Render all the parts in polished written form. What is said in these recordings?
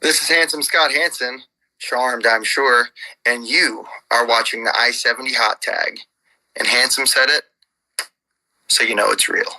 This is Handsome Scott Hansen, charmed I'm sure, and you are watching the I-70 hot tag. And Handsome said it, so you know it's real.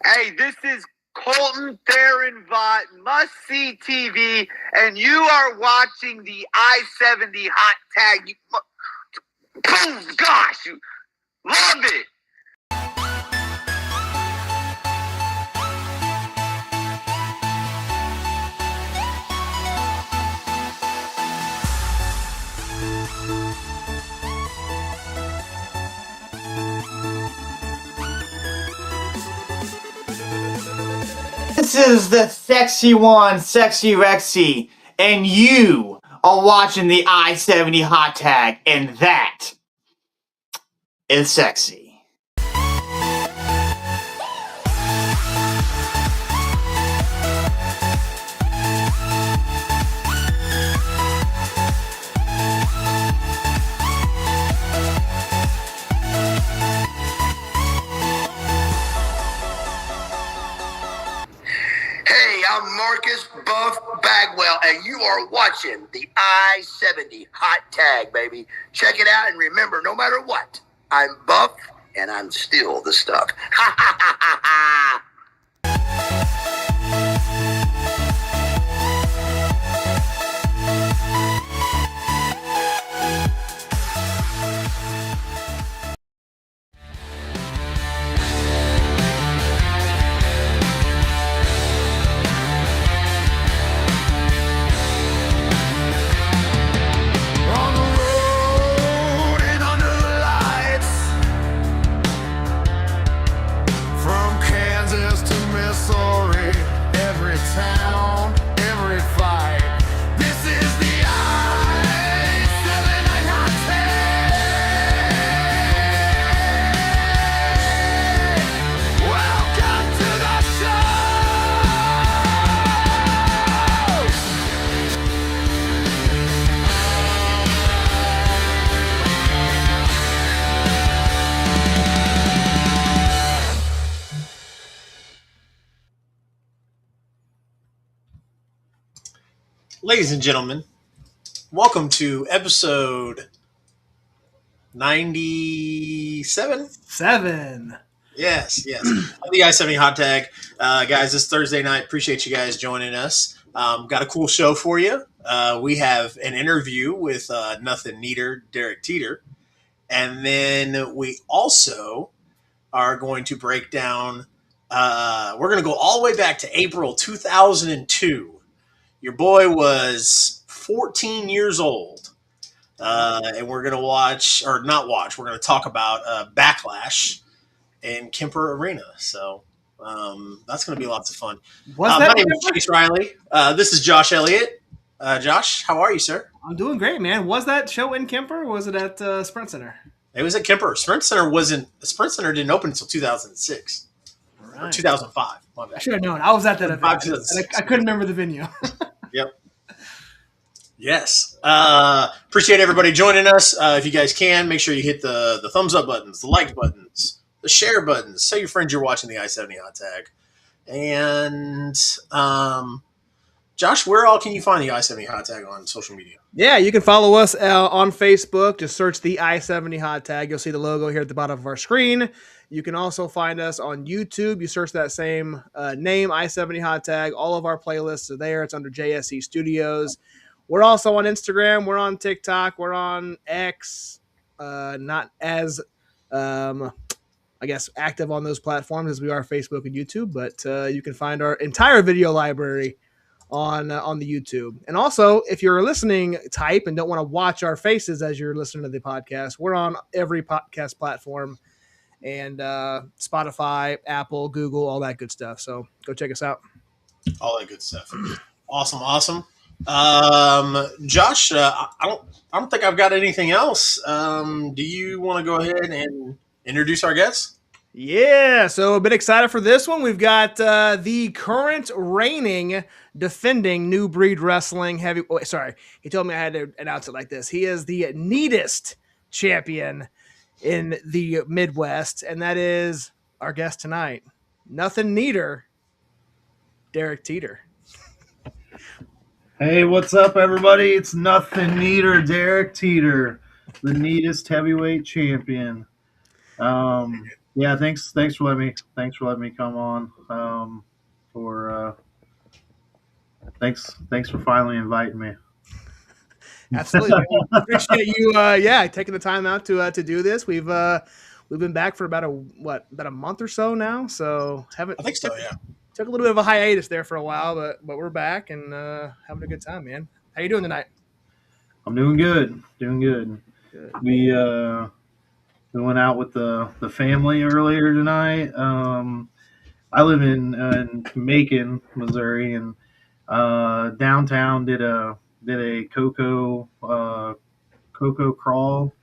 Hey, this is Colton Theron-Vaught, Must See TV, and you are watching the I-70 hot tag. Boom! Gosh, you love it. This is the sexy one, Sexy Rexy, and you are watching the I-70 hot tag, and that is sexy. Hey, I'm Marcus Buff Bagwell, and you are watching the I-70 hot tag, baby. Check it out, and remember, no matter what, I'm buff, and I'm still the stuff. Ha ha ha ha ha! Ladies and gentlemen, welcome to episode 97? 7. Yes. Of the I-70 hot tag. Guys, this Thursday night, appreciate you guys joining us. Got a cool show for you. We have an interview with Nothin Neater, Derek Teter. And then we also are going to break down, we're going to go all the way back to April 2002. Your boy was 14 years old, and we're going to we're going to talk about Backlash in Kemper Arena. So that's going to be lots of fun. My name is Chase Riley. This is Josh Elliott. Josh, how are you, sir? I'm doing great, man. Was that show in Kemper, or was it at Sprint Center? It was at Kemper. Sprint Center didn't open until 2006. Right. Or 2005. I should have known. I was at that event. I couldn't remember the venue. Yep. Yes. Appreciate everybody joining us. If you guys can, make sure you hit the thumbs up buttons, the like buttons, the share buttons. Tell your friends you're watching the I-70 hot tag. And Josh, where all can you find the I-70 hot tag on social media? Yeah, you can follow us on Facebook. Just search the I-70 hot tag. You'll see the logo here at the bottom of our screen. You can also find us on YouTube. You search that same name, I-70 hot tag. All of our playlists are there. It's under JSE Studios. We're also on Instagram. We're on TikTok. We're on X. Not as, I guess, active on those platforms as we are Facebook and YouTube. But you can find our entire video library on the YouTube. And also, if you're a listening type and don't want to watch our faces as you're listening to the podcast, we're on every podcast platform and Spotify, Apple, Google, all that good stuff. So go check us out. All that good stuff. Awesome. Josh, I don't think I've got anything else. Do you want to go ahead and introduce our guests? Yeah, so a bit excited for this one. We've got the current reigning, defending New Breed Wrestling heavy. Oh, sorry, he told me I had to announce it like this. He is the Neatest champion in the Midwest, and that is our guest tonight, Nothin Neater, Derek Teter. Hey, what's up, everybody? It's Nothin Neater, Derek Teter, the neatest heavyweight champion. Yeah, thanks for letting me come on. For thanks for finally inviting me. Absolutely, man. Appreciate you. Taking the time out to do this. We've been back for about a month or so now. So haven't I think so, yeah. took a little bit of a hiatus there for a while, but we're back and having a good time, man. How you doing tonight? I'm doing good, Good. We went out with the family earlier tonight. I live in Macon, Missouri, and downtown did a cocoa crawl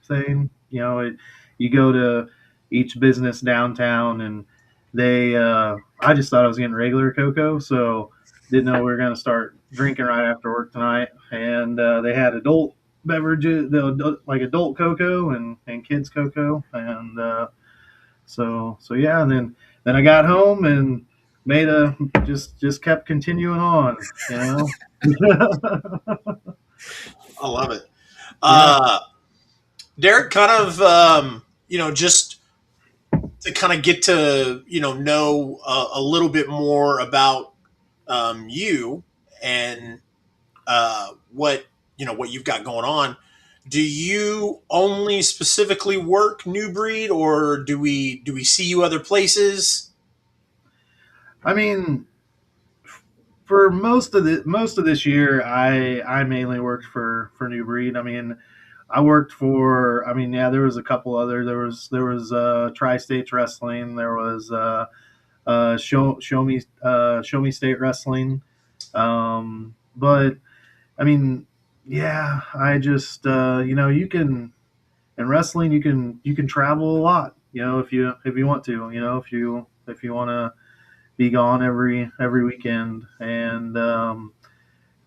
thing. You go to each business downtown, and they. I just thought I was getting regular cocoa, so didn't know we were going to start drinking right after work tonight. And they had adult beverages, like adult cocoa and kids cocoa, and so yeah. And then I got home and made just kept continuing on, you know. I love it. Derek, kind of, just to kind of get to, know a little bit more about you and what you've got going on. Do you only specifically work New Breed, or do we see you other places? I mean, for most of this year, I mainly worked for New Breed. I mean, I worked for. I mean, yeah, there was a couple other. There was Tri-States Wrestling. There was Show Me State Wrestling. But I mean, yeah, I just you can in wrestling you can travel a lot. If you want to. If you want to be gone every weekend, and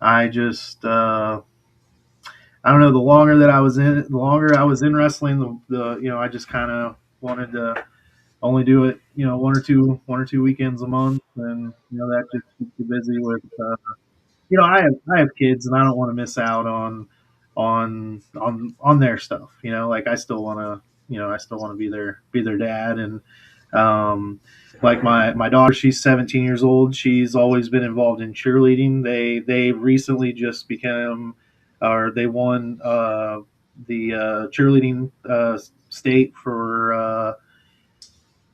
I just I don't know. The longer I was in wrestling, the I just kind of wanted to only do it, one or two weekends a month, and that just keeps you busy with. I have kids, and I don't want to miss out on their stuff. Like I still want to be their dad, and like my daughter, she's 17 years old. She's always been involved in cheerleading. They recently just became, or they won the cheerleading state for.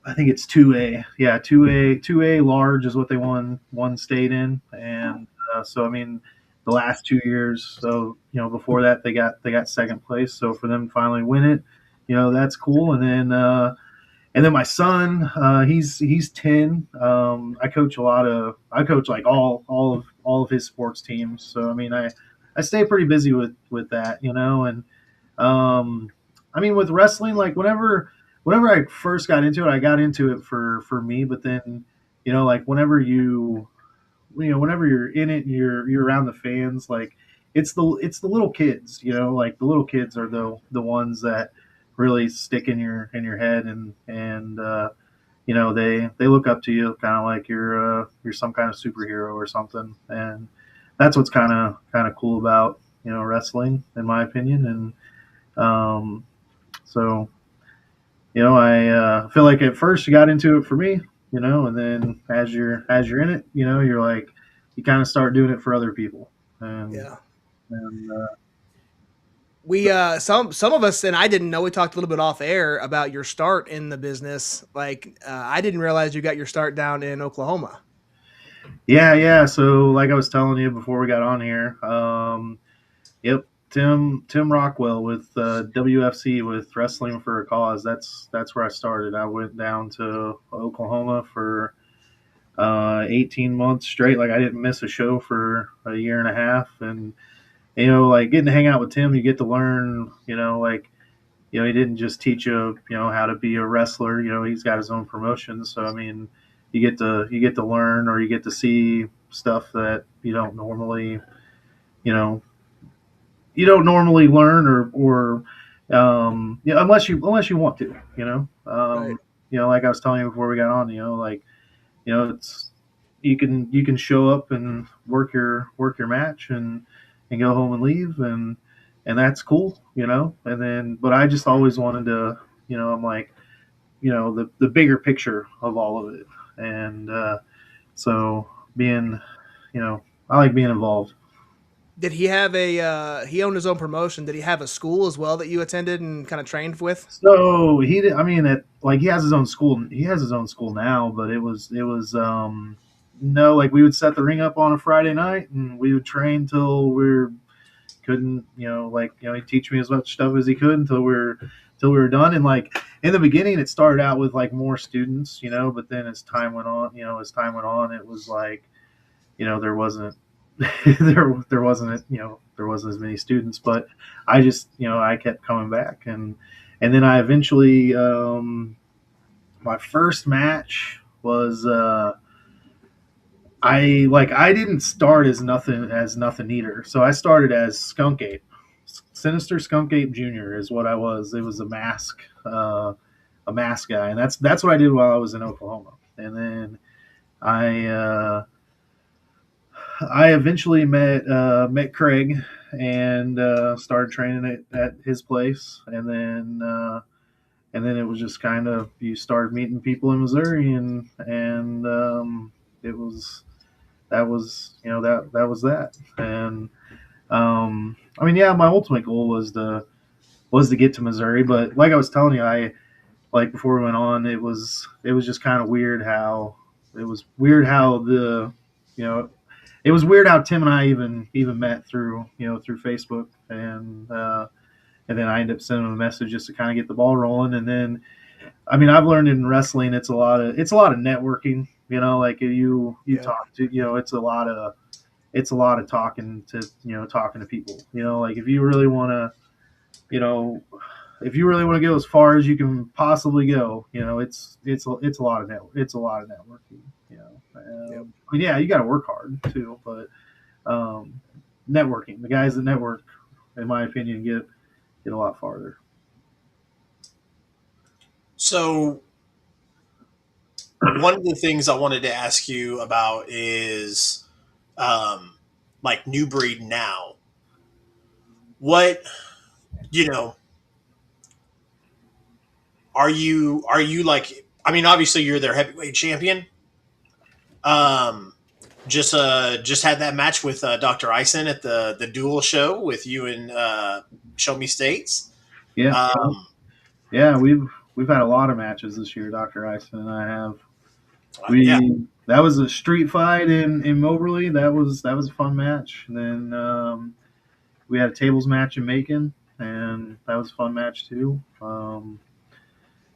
I think it's 2A. Yeah, 2A large is what they won one state in, and so I mean, the last 2 years. So before that they got second place. So for them to finally win it, that's cool. And then my son, he's 10. I coach like all of his sports teams. So I mean, I stay pretty busy with that, and um, I mean, with wrestling, like whenever I first got into it, I got into it for me. But then, like whenever you're in it, and you're around the fans, like it's the little kids, like the little kids are the ones that really stick in your head, and they look up to you, kind of like you're some kind of superhero or something, and that's what's kind of cool about wrestling, in my opinion. And so I feel like at first you got into it for me, and then as you're in it, you're like you kind of start doing it for other people, and Yeah. and We some of us, and I didn't know, we talked a little bit off air about your start in the business. Like I didn't realize you got your start down in Oklahoma. yeah. So like I was telling you before we got on here, yep. Tim Rockwell with WFC, with Wrestling for a Cause. That's where I started. I went down to Oklahoma for 18 months straight. Like I didn't miss a show for a year and a half, and like getting to hang out with Tim, you get to learn, like he didn't just teach you, how to be a wrestler. He's got his own promotion. So I mean, you get to learn, or you get to see stuff that you don't normally, you know, learn, or unless you want to, Right. like I was telling you before we got on, like, it's, you can show up and work your match, and go home and leave, and that's cool, and then, but I just always wanted to, I'm like, the bigger picture of all of it, and so being, I like being involved. Did he have he owned his own promotion? Did he have a school as well that you attended and kind of trained with? So he did. I mean, like, he has his own school. He has his own school now, but it was no, like, we would set the ring up on a Friday night, and we would train till we couldn't, like, he'd teach me as much stuff as he could until we were done. And like, in the beginning, it started out with like more students, but then as time went on, it was like, there wasn't there wasn't as many students, but I just, I kept coming back, and then I eventually, my first match was, I didn't start as Nothin Neater, so I started as Skunk Ape. Sinister Skunk Ape Jr. is what I was. It was a mask guy, and that's what I did while I was in Oklahoma. And then I eventually met Craig, and started training at his place, and then it was just kind of, you started meeting people in Missouri, and it was that was that. And I mean, yeah, my ultimate goal was to get to Missouri, but like I was telling you, like, before we went on, it was just kind of weird how the, it was weird how Tim and I even met through Facebook, and then I ended up sending him a message just to kind of get the ball rolling. And then, I mean, I've learned in wrestling, it's a lot of networking, like, you Yeah. talk to, it's a lot of talking to people, like, if you really want to, go as far as you can possibly go, it's a lot of networking, Yep. I mean, yeah, you got to work hard too, but networking, the guys that network, in my opinion, get a lot farther. So one of the things I wanted to ask you about is, like, New Breed now. What, you know, are you like? I mean, obviously you're their heavyweight champion. Um, just had that match with Dr. Ison at the duel show with you and Show Me States. Yeah, Um, yeah, we've had a lot of matches this year. Dr. Ison and I have. yeah, That was a street fight in Moberly. That was a fun match. And then we had a tables match in Macon, and that was a fun match too.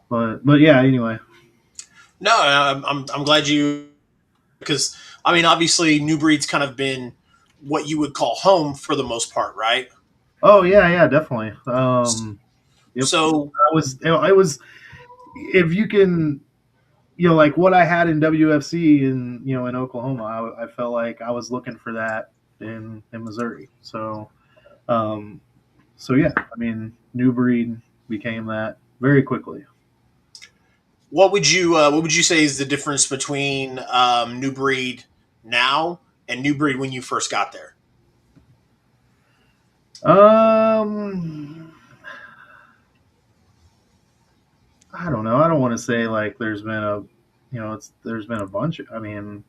But yeah, anyway. no, I'm glad you, because I mean, obviously New Breed's kind of been what you would call home for the most part, right? Oh yeah, definitely. Yep. So It was if you can, like what I had in WFC in Oklahoma, I felt like I was looking for that in Missouri. Um, so yeah, I mean, New Breed became that very quickly. what would you say is the difference between New Breed now and New Breed when you first got there? Um, I don't know. I don't want to say like there's been a bunch. I mean,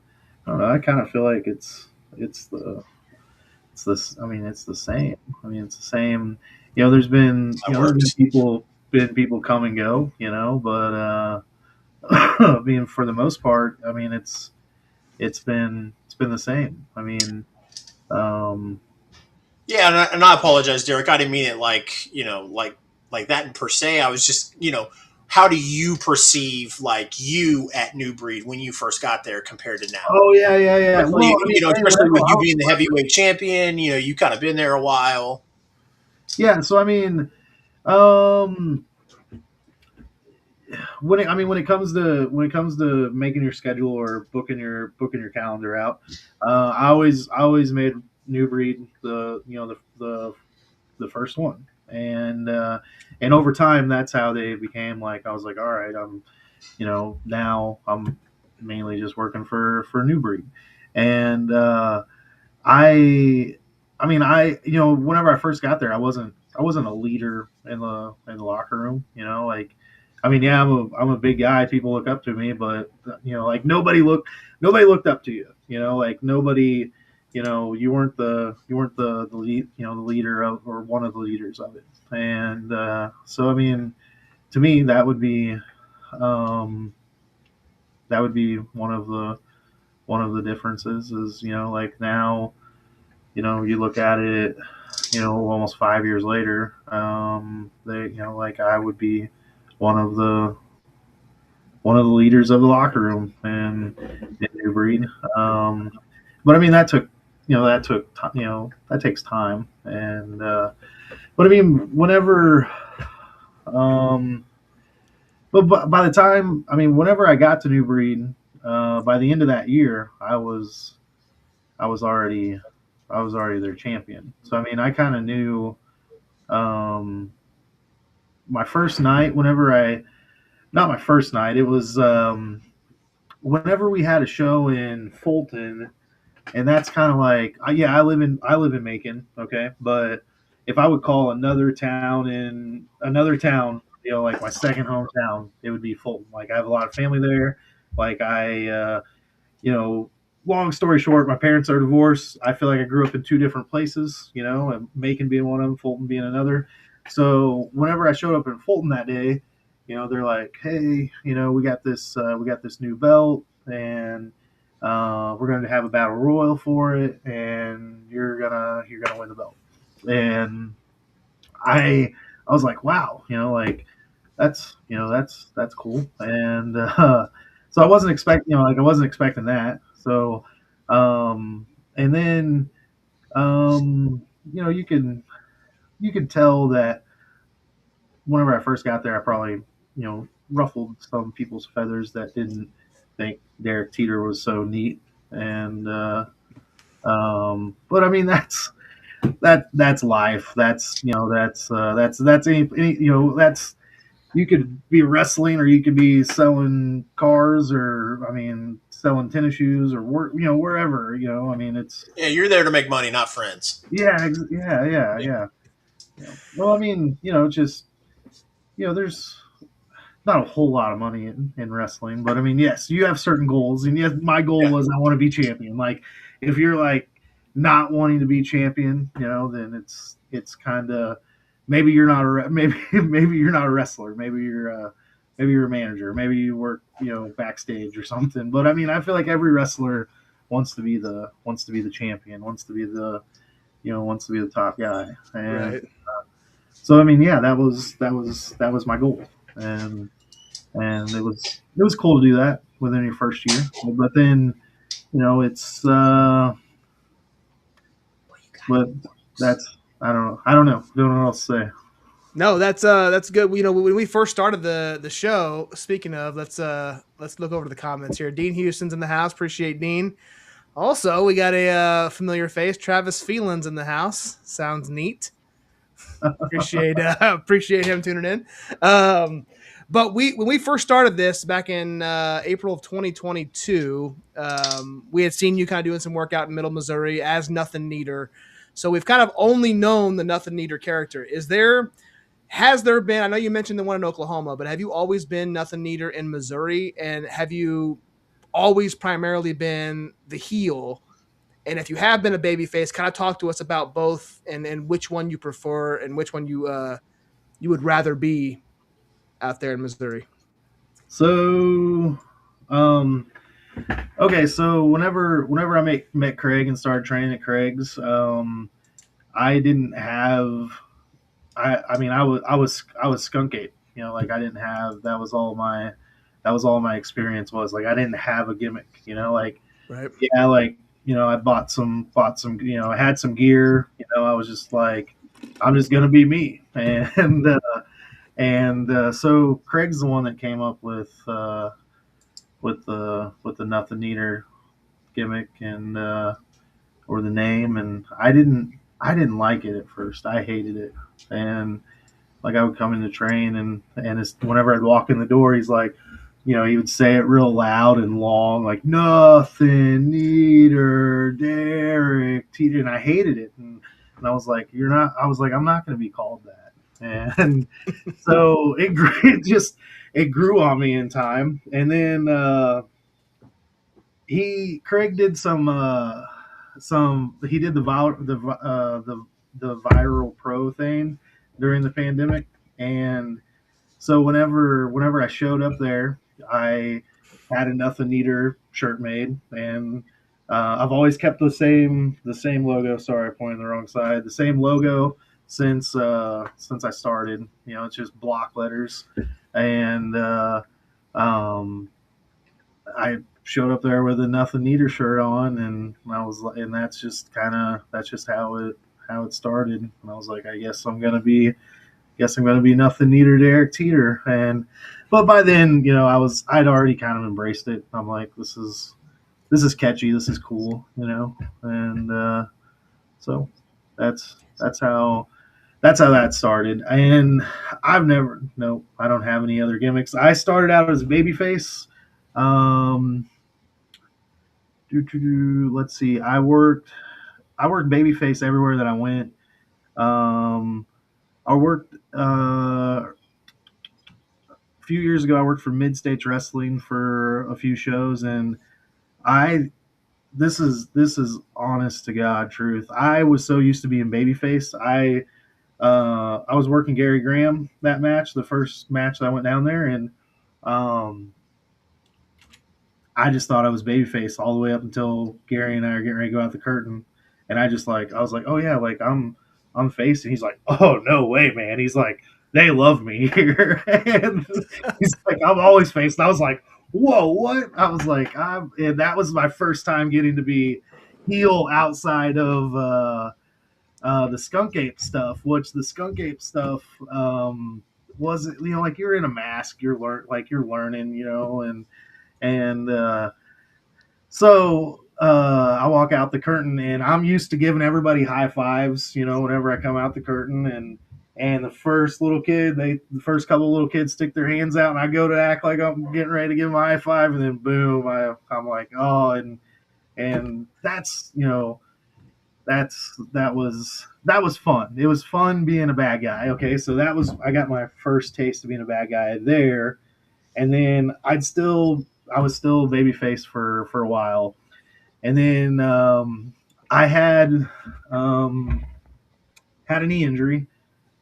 I don't know. I kind of feel like it's the it's this. I mean, it's the same. I mean, it's the same. There's been That there's works. been people come and go. But I mean, for the most part, I mean, it's been the same. I mean, um, Yeah, and I apologize, Derek. I didn't mean it like like that per se. I was just how do you perceive like you at New Breed when you first got there compared to now? oh yeah. Especially, Well, I mean, especially with you I being the heavyweight champion. You kind of been there a while. yeah. So I mean, Um, when it comes to making your schedule or booking your calendar out, I always made New Breed the first one, and over time that's how they became. Like I was like, all right, now I'm mainly just working for New Breed, and I whenever I first got there, I wasn't a leader in the locker room. Like, yeah, I'm a big guy. People look up to me, but like nobody looked up to you. Like nobody, you weren't the lead, the leader of, or one of the leaders of it. And so to me, um, that would be one of the differences is like now you look at it almost 5 years later, they, like I would be one of the one of the leaders of the locker room and in New Breed. But that took, that takes time. And but whenever, um, but by the time, whenever I got to New Breed, by the end of that year, I was already I was already their champion. So I kind of knew. Um, my first night, not my first night, it was whenever we had a show in Fulton, and that's kind of like, yeah, I live in Macon, okay, but if I would call another town, like my second hometown, it would be Fulton. Like I have a lot of family there. Like you know, long story short, my parents are divorced. I feel like I grew up in two different places, and Macon being one of them, Fulton being another. So whenever I showed up in Fulton that day, they're like, "Hey, we got this new belt, and we're going to have a battle royal for it, and you're gonna win the belt." And I was like, "Wow, like that's cool." And so I wasn't expecting that. So, and then you can tell that whenever I first got there, I probably ruffled some people's feathers that didn't think Derek Teter was so neat. And but that's life. That's any that's you could be wrestling or you could be selling cars or selling tennis shoes or wherever. It's Yeah, you're there to make money, not friends. yeah. Well, just there's not a whole lot of money in wrestling, but yes, you have certain goals, and yes, my goal Yeah. was I want to be champion. Like, if you're like not wanting to be champion, then it's kind of maybe you're not maybe you're not a wrestler, maybe you're a manager, maybe you work backstage or something. But I feel like every wrestler wants to be the champion, wants to be the top guy, and Right. so yeah, that was my goal, and it was cool to do that within your first year. But then it's but that's don't know what else to say. No, that's good. When we first started the show, speaking of, let's look over the comments here. Dean Houston's in the house. Appreciate Dean. Also, we got a familiar face, Travis Phelan's in the house. Sounds neat. Appreciate him tuning in. But when we first started this back in April of 2022, we had seen you kind of doing some work out in Middle Missouri as Nothin Neater. So we've kind of only known the Nothin Neater character. Has there been? I know you mentioned the one in Oklahoma, but have you always been Nothin Neater in Missouri, and have you always primarily been the heel? And if you have been a babyface, kind of talk to us about both and which one you prefer and which one you would rather be out there in Missouri. So, okay, so whenever I met Craig and started training at Craig's, I didn't have. I was skunk ape. Like I didn't have. That was all my experience was. Like I didn't have a gimmick. Like Right. yeah, like I bought some. I had some gear. I was just like, I'm just gonna be me, and And so Craig's the one that came up with the Nothin Neater gimmick and or the name, and I didn't like it at first. I hated it, and like I would come in to train, and whenever I'd walk in the door, he's like, he would say it real loud and long, like Nothin Neater, Derek Teter, and I hated it, and I was like, you're not. I was like, I'm not going to be called that, and so it grew, it grew on me in time, and then Craig did he did the viral pro thing during the pandemic, and so whenever I showed up there, I had a Nothin Neater shirt made, and I've always kept the same logo. Sorry, I pointed the wrong side. The same logo since I started. It's just block letters, and I showed up there with a Nothin Neater shirt on, and that's just how it started. And I was like, I guess I'm gonna be Nothin Neater, Derek Teter. But by then, I'd already kind of embraced it. I'm like, this is catchy, this is cool, and so that's how that started. And I don't have any other gimmicks. I started out as a babyface. Let's see. I worked babyface everywhere that I went. I worked a few years ago. I worked for Mid States Wrestling for a few shows, and this is honest to God truth. I was so used to being babyface. I was working Gary Graham that match, the first match that I went down there, and I just thought I was babyface all the way up until Gary and I are getting ready to go out the curtain, and I was like, oh yeah, like I'm face, and he's like, oh no way, man. He's like, they love me here, and he's like, I'm always face, and I was like, whoa, what? I was like, and that was my first time getting to be heel outside of the Skunk Ape stuff, which the Skunk Ape stuff wasn't, like you're in a mask, you're learning, and so I walk out the curtain, and I'm used to giving everybody high fives, whenever I come out the curtain, and the first couple of little kids stick their hands out, and I go to act like I'm getting ready to give them a high five, and then boom, I'm like, oh, and that's, that was fun. It was fun being a bad guy. Okay, so I got my first taste of being a bad guy there, and then I was still babyface for a while, and then I had a knee injury,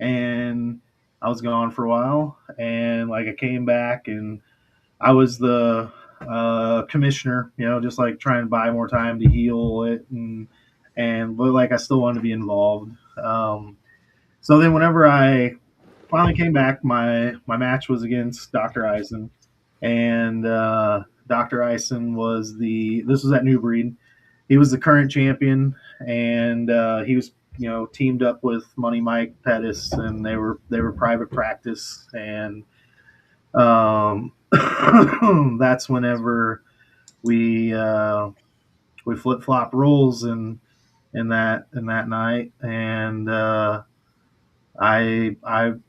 and I was gone for a while, and like I came back, and I was the commissioner, just like trying to buy more time to heal it, but like I still wanted to be involved. So then whenever I finally came back, my match was against Dr. Eisen, and Dr. Eisen this was at New Breed. He was the current champion, and he was teamed up with Money Mike Pettis, and they were private practice, and that's whenever we flip flop roles in that night, and I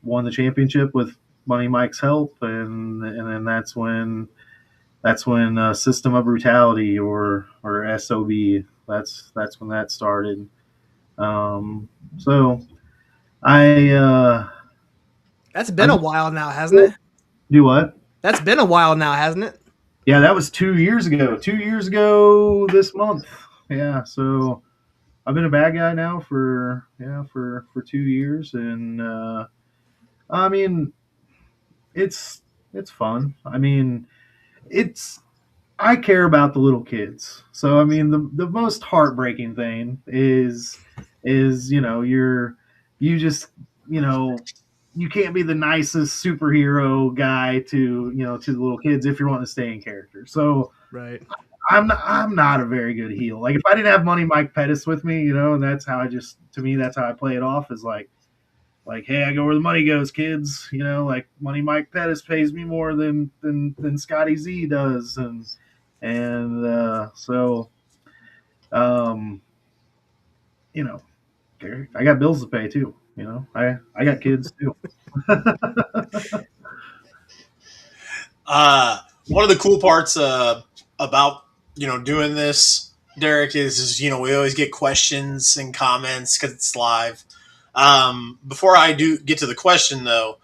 won the championship with Money Mike's help, and then that's when System of Brutality or SOB, that's when that started. So I that's been a while now, hasn't it? Do what? That's been a while now, hasn't it? Yeah, that was 2 years ago. 2 years ago this month. Yeah, so I've been a bad guy now for 2 years, and I mean, it's fun. I mean, I care about the little kids. So I mean, the most heartbreaking thing is you can't be the nicest superhero guy to the little kids if you're wanting to stay in character. So right. I'm not a very good heel. Like if I didn't have Money Mike Pettis with me, and that's how that's how I play it off, is like, like, hey, I go where the money goes, kids. You know, like Money Mike Pettis pays me more than Scotty Z does, and so you know, I got bills to pay too. You know, I got kids too. One of the cool parts about doing this, Derek, is we always get questions and comments because it's live. Before I do get to the question though,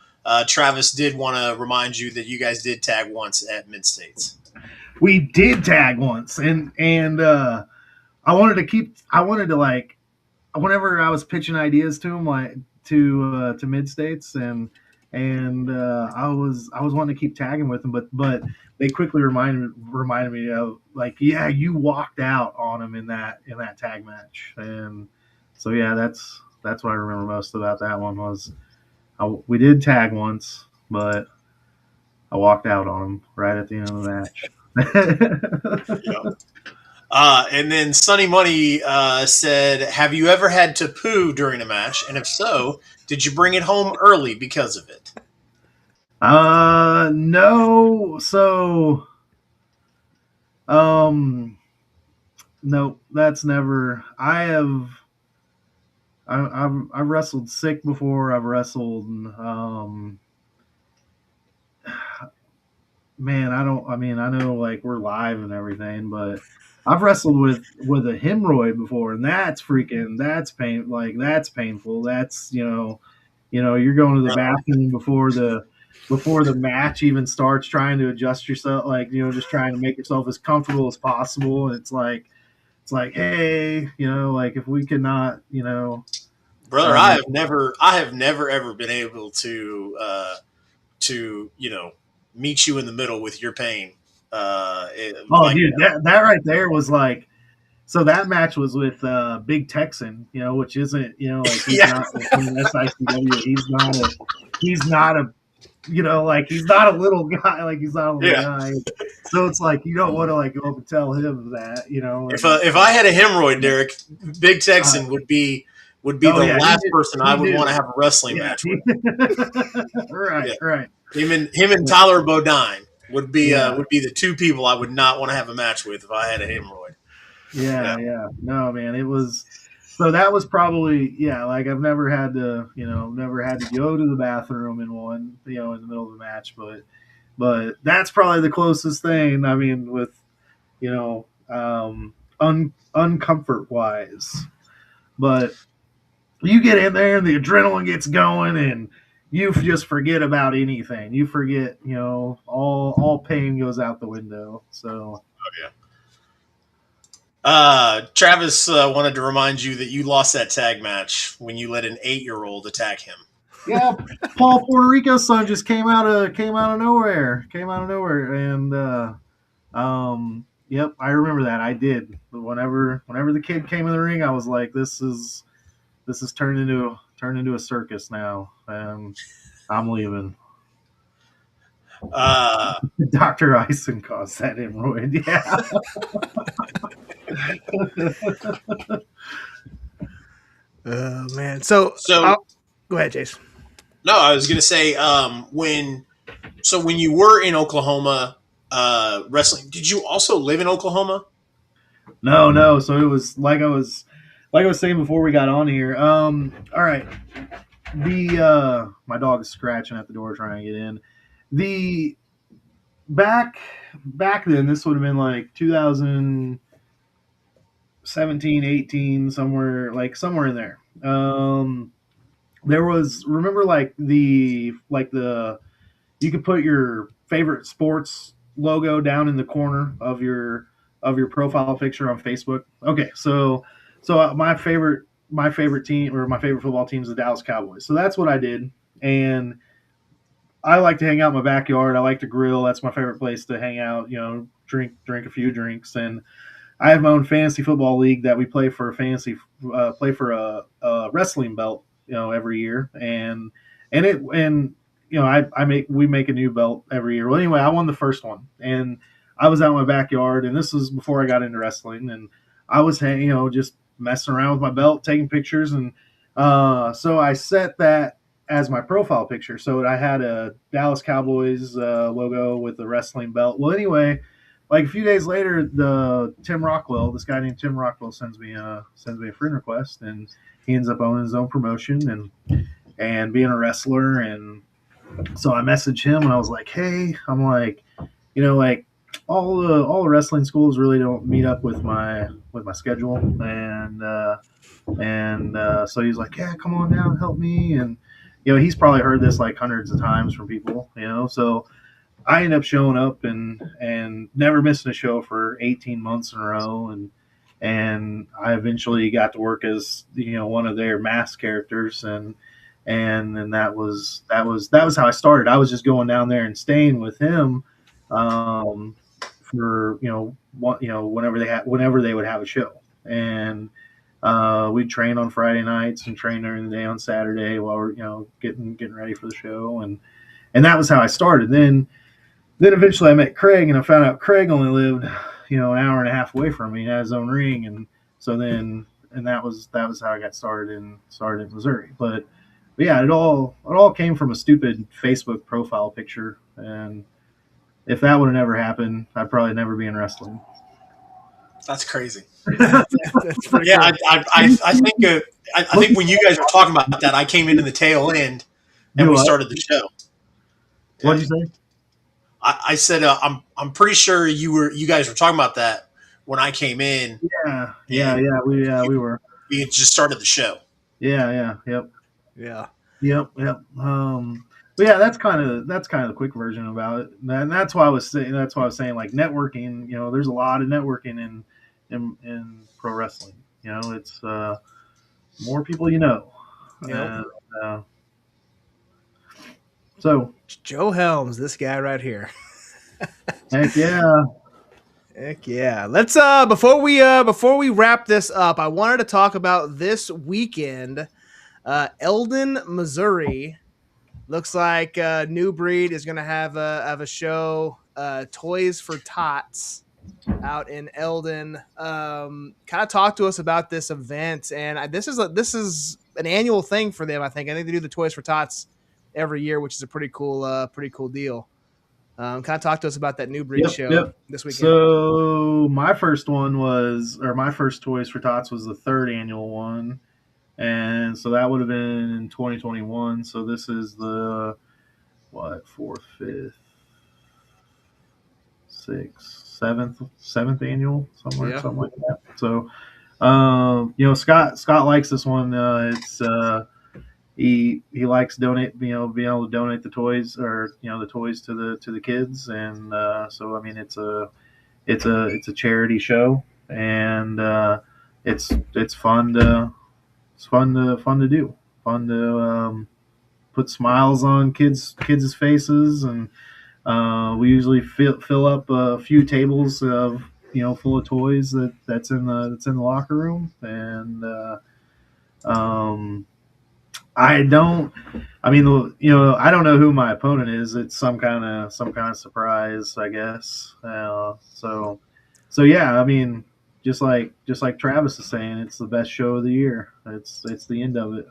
Travis did want to remind you that you guys did tag once at Mid States. We did tag once, and I wanted to like whenever I was pitching ideas to him, like to Mid States, and I was wanting to keep tagging with him, but they quickly reminded me of, like, yeah, you walked out on him in that tag match, and so yeah, that's what I remember most about that one was we did tag once, but I walked out on him right at the end of the match. Yep. And then Sunny Money said, have you ever had to poo during a match? And if so, did you bring it home early because of it? No. So, no, that's never. I've wrestled sick before. I've wrestled, man, I know like we're live and everything, but I've wrestled with a hemorrhoid before, and that's painful. That's, you're going to the bathroom before the match even starts, trying to adjust yourself, like, just trying to make yourself as comfortable as possible. And it's like, hey, like, if we could not, brother, I have never ever been able to meet you in the middle with your pain. Dude, that right there was like, so that match was with Big Texan, which isn't, like, he's not in SICW. He's not a like, he's not a little guy. Like, he's not a little guy. So it's like, you don't want to like go up and tell him that, If I had a hemorrhoid, Derek, Big Texan would be the last person I would want to have a wrestling match with. Right. Him and Tyler Bodine would be the two people I would not want to have a match with if I had a hemorrhoid. Yeah. No, man, it was. So that was probably, like, I've never had to go to the bathroom in one, in the middle of the match, but that's probably the closest thing. I mean, with, uncomfort wise, but you get in there and the adrenaline gets going and you just forget about anything. You forget, all pain goes out the window. So. Travis wanted to remind you that you lost that tag match when you let an 8-year-old attack him. Yeah, Paul Puerto Rico's son just came out of nowhere, and yep, I remember that. I did. But whenever the kid came in the ring, I was like, this is turned into a circus now, and I'm leaving. Dr. Ison caused that hemorrhoid. Yeah. Man. So go ahead, Jace. No, I was gonna say when you were in Oklahoma wrestling, did you also live in Oklahoma? No. So it was like I was saying before we got on here. All right. My dog is scratching at the door trying to get in. The back then, this would have been like 2017, 18, somewhere in there. There was, remember, like the you could put your favorite sports logo down in the corner of your profile picture on Facebook. Okay, so my favorite team, or my favorite football team, is the Dallas Cowboys. So that's what I did, and I like to hang out in my backyard. I like to grill. That's my favorite place to hang out. Drink a few drinks, and I have my own fantasy football league that we play for a wrestling belt, every year, and we make a new belt every year. Well, anyway, I won the first one, and I was out in my backyard, and this was before I got into wrestling, and I was just messing around with my belt, taking pictures, and so I set that as my profile picture. So I had a Dallas Cowboys logo with the wrestling belt. Well, anyway, like a few days later, this guy named Tim Rockwell sends me a friend request, and he ends up owning his own promotion and being a wrestler. And so I messaged him and I was like, hey, I'm like, like all the wrestling schools really don't meet up with my schedule, and so he's like, yeah, come on down, help me. And he's probably heard this like hundreds of times from people, so I ended up showing up and never missing a show for 18 months in a row, and I eventually got to work as one of their mask characters, and that was how I started. I was just going down there and staying with him for whenever they would have a show, and we'd train on Friday nights and train during the day on Saturday while we're getting ready for the show, and that was how I started. Then eventually I met Craig, and I found out Craig only lived an hour and a half away from me and had his own ring, and so then that was how I got started in Missouri. But yeah, it all came from a stupid Facebook profile picture, and if that would have never happened, I'd probably never be in wrestling. That's crazy. That's pretty Yeah, cool. I think when you guys were talking about that, I came in the tail end, and we started the show. What'd you say? I said I'm pretty sure you guys were talking about that when I came in. Yeah. We were. We had just started the show. Yep. Yeah. But yeah, that's kind of the quick version about it, and that's why I was saying like networking. There's a lot of networking in pro wrestling. It's more people Yep. So Joe Helms, this guy right here. heck yeah. Let's before we wrap this up, I wanted to talk about this weekend. Eldon, Missouri. Looks like New Breed is going to have a show, Toys for Tots, out in Eldon. Kind of talk to us about this event, and this is an annual thing for them. I think they do the Toys for Tots every year, which is a pretty cool deal. Kind of talk to us about that New Breed show this weekend. So my first Toys for Tots was the third annual one. And so that would have been in 2021. So this is the fourth, fifth, sixth, seventh annual, something like that. So, Scott likes this one. It's he likes being able to donate the toys the toys to the kids, and so I mean it's a charity show, and it's fun to. It's fun to do. Fun to put smiles on kids' faces, and we usually fill up a few tables of full of toys that's in the locker room, and I don't know who my opponent is. It's some kind of surprise, I guess. So yeah, I mean. Just like Travis is saying, it's the best show of the year. It's the end of it.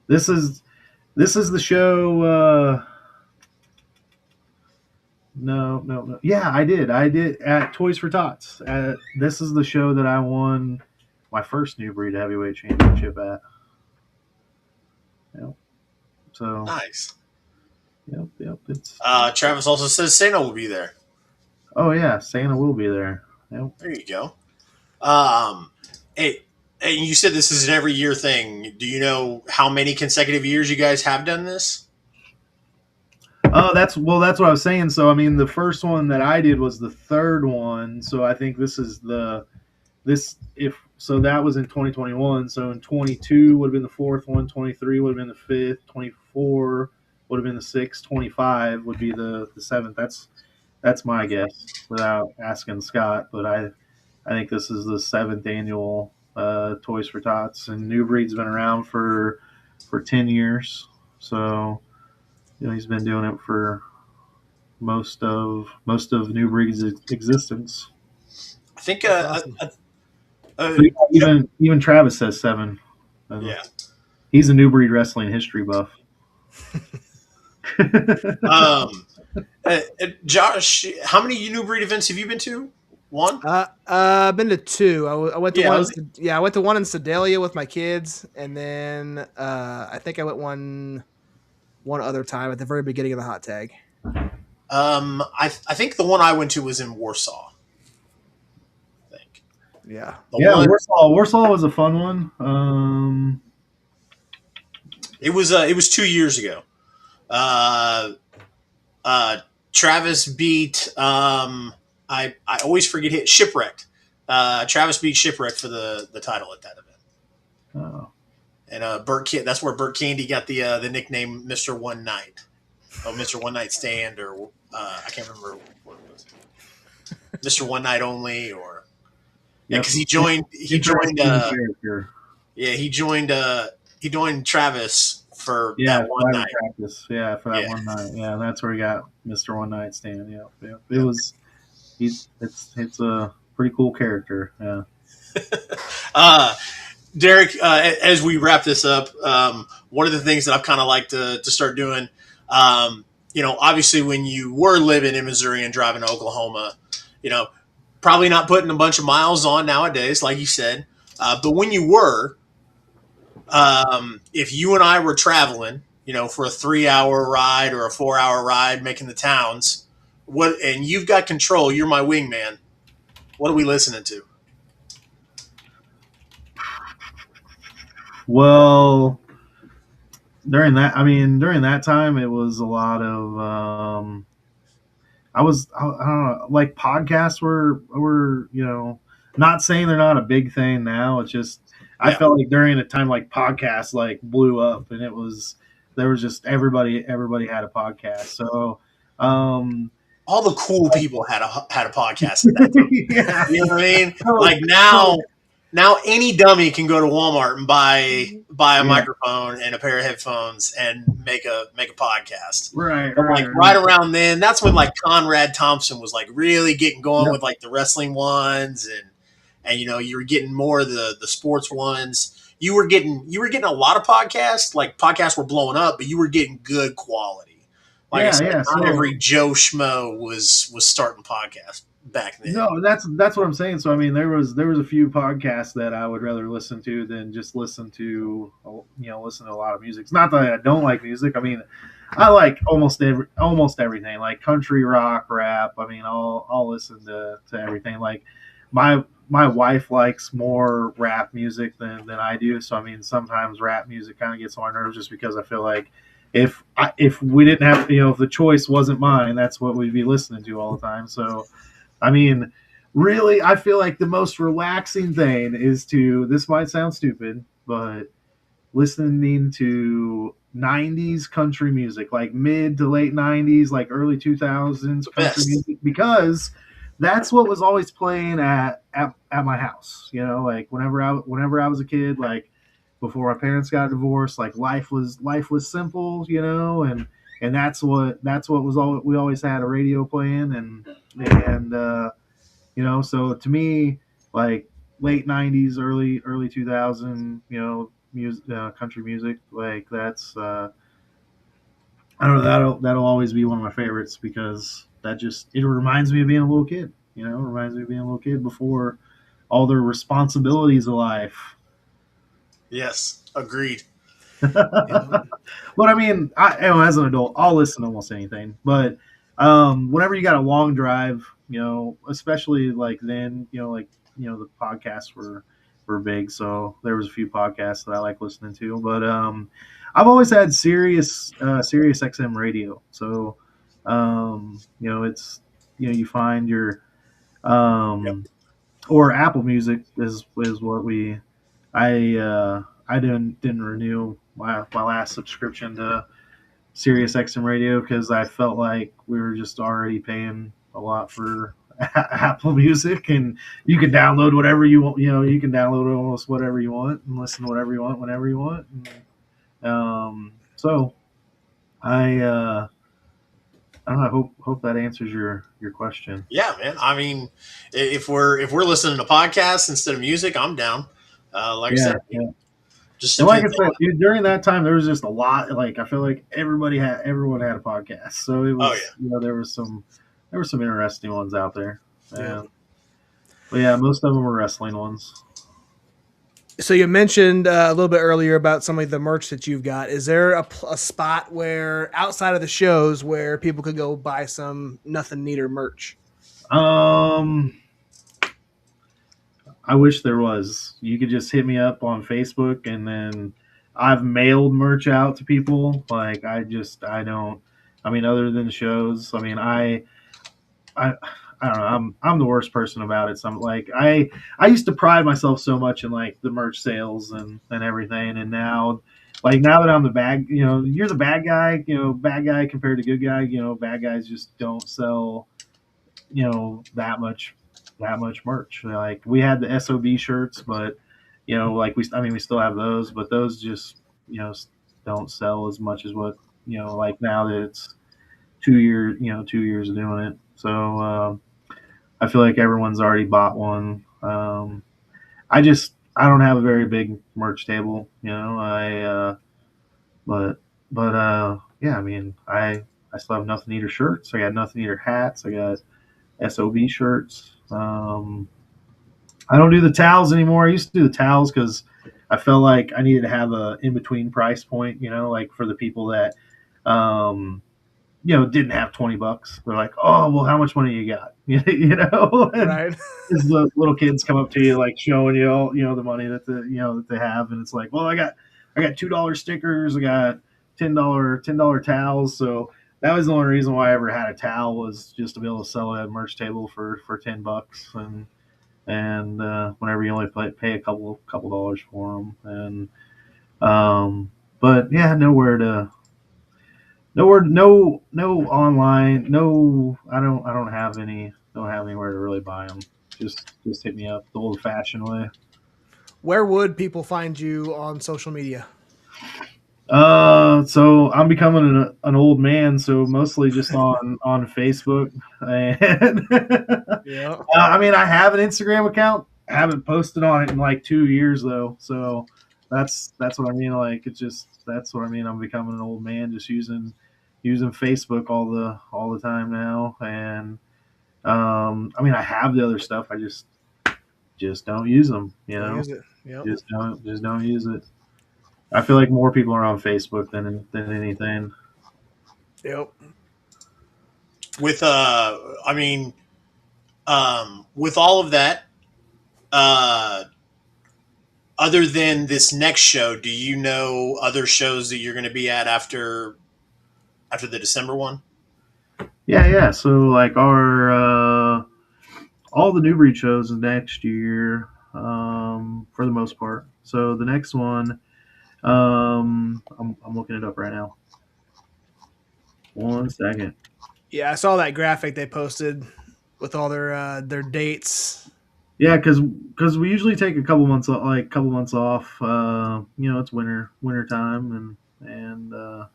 This is the show. No. Yeah, I did at Toys for Tots. This is the show that I won my first New Breed Heavyweight Championship at. Yep. So nice. Yep. It's Travis also says Santa will be there. Oh yeah, Santa will be there. Yep. There you go. Hey, you said this is an every year thing. Do you know how many consecutive years you guys have done this? That's what I was saying. So I mean, the first one that I did was the third one. So I think this is that was in 2021. So in 22 would have been the fourth one. 23 would have been the fifth. 24 would have been the sixth. 25 would be the seventh. That's my guess without asking Scott, but I think this is the seventh annual Toys for Tots, and New Breed's been around for 10 years. So, he's been doing it for most of New Breed's existence. I think even Travis says 7. Yeah. He's a New Breed Wrestling history buff. Josh, how many New Breed events have you been to? One? I've been to two. I went to Yeah, one. I went to one in Sedalia with my kids, and then I think I went one other time at the very beginning of the hot tag. I think the one I went to was in Warsaw. I think. Yeah. Warsaw was a fun one. It was 2 years ago. Travis beat I always forget it, Shipwrecked. Travis beat Shipwrecked for the title at that event. Oh. And that's where Burt Candy got the nickname Mr. One Night. Oh, Mr. One Night Stand, or I can't remember what it was. Mr. One Night Only, or because he joined Travis for that one night. Practice. Yeah, for that one night. Yeah, that's where he got Mr. One Night Stand. Yeah. It's a pretty cool character. Yeah. Derek, as we wrap this up, one of the things that I've kind of liked to start doing, obviously when you were living in Missouri and driving to Oklahoma, probably not putting a bunch of miles on nowadays, like you said. But when you were, if you and I were traveling, for a 3-hour ride or a 4-hour ride, making the towns, and you've got control, you're my wingman. What are we listening to? Well, during that time, it was a lot of, I don't know, like podcasts were, not saying they're not a big thing now. It's just, I felt like during a time like podcasts like blew up, and there was just everybody had a podcast. So, all the cool people had a podcast at that time. Yeah. You know what I mean? Like now any dummy can go to Walmart and buy a microphone and a pair of headphones and make a podcast. Right. Right around then, that's when like Conrad Thompson was like really getting going with like the wrestling ones, and you were getting more of the sports ones. You were getting a lot of podcasts. Like podcasts were blowing up, but you were getting good quality. Like I said, not every Joe Schmo was starting podcasts back then. No, that's what I'm saying. So I mean, there was a few podcasts that I would rather listen to than just listen to a lot of music. It's not that I don't like music. I mean, I like almost everything, like country, rock, rap. I mean, I'll listen to everything. Like my wife likes more rap music than I do. So I mean, sometimes rap music kind of gets on my nerves just because I feel like if we didn't have, if the choice wasn't mine, that's what we'd be listening to all the time. So, I mean, really, I feel like the most relaxing thing is this might sound stupid, but listening to 90s country music, like mid to late 90s, like early 2000s country music, because that's what was always playing at my house. Like whenever I was a kid, like before my parents got divorced, like life was simple, and that's what was all we always had a radio playing, and so to me, like late 90s, early 2000, music, country music, like that's I don't know, that'll always be one of my favorites, because it reminds me of being a little kid. Reminds me of being a little kid before all the responsibilities of life. Yes, agreed. But I mean, as an adult, I'll listen to almost anything. But whenever you got a long drive, especially like then, the podcasts were big. So there was a few podcasts that I like listening to. But I've always had Sirius XM radio. So it's you find your or Apple Music is what I didn't renew my last subscription to Sirius XM Radio because I felt like we were just already paying a lot for Apple Music, and you can download whatever you want. You can download almost whatever you want and listen to whatever you want whenever you want. So I don't know. I hope that answers your question. Yeah, man. I mean, if we're listening to podcasts instead of music, I'm down. Like I said, Just And a like few I said, dude, during that time there was just a lot. Like I feel like everyone had a podcast, so it Oh, was there were some interesting ones out there. Yeah. And, but yeah, most of them were wrestling ones. So you mentioned a little bit earlier about some of the merch that you've got. Is there a spot where outside of the shows where people could go buy some Nothin Neater merch? I wish there was. You could just hit me up on Facebook, and then I've mailed merch out to people. Like I don't. I mean, other than shows, I mean, I I don't know. I'm the worst person about it. So I'm like I used to pride myself so much in like the merch sales and everything, and now like now that I'm the bad, you're the bad guy. Bad guy compared to good guy. Bad guys just don't sell that much merch. Like we had the SOB shirts, but like we still have those, but those just don't sell as much as what like now that it's 2 years 2 years of doing it. So I feel like everyone's already bought one. I don't have a very big merch table, I but yeah, I mean I still have Nothin Neater shirts. I got Nothin Neater hats. I got SOB shirts. I don't do the towels anymore. I used to do the towels because I felt like I needed to have a in between price point, like for the people that didn't have $20. They're like, oh, well, how much money you got? And Right. as the little kids come up to you, like showing you all, the money that they have. And it's like, well, I got $2 stickers. I got $10 towels. So that was the only reason why I ever had a towel, was just to be able to sell at a merch table for $10. And whenever you only pay a couple dollars for them. But yeah, no online, no, I don't have anywhere to really buy them. Just hit me up the old fashioned way. Where would people find you on social media? So I'm becoming an old man, so mostly just on Facebook. And Yeah. I mean, I have an Instagram account. I haven't posted on it in like 2 years though, so that's what I mean. Like that's what I mean. I'm becoming an old man, just using Facebook all the time now. And I mean, I have the other stuff. I just don't use them. Don't use it. Yep. Just don't use it. I feel like more people are on Facebook than anything. Yep. with I mean, with all of that, uh, other than this next show, do you know other shows that you're going to be at after the December one? Yeah. So like our all the new breed shows next year, for the most part. So the next one, I'm looking it up right now. 1 second. Yeah, I saw that graphic they posted with all their dates. Yeah, because we usually take a couple months off. It's winter time, and I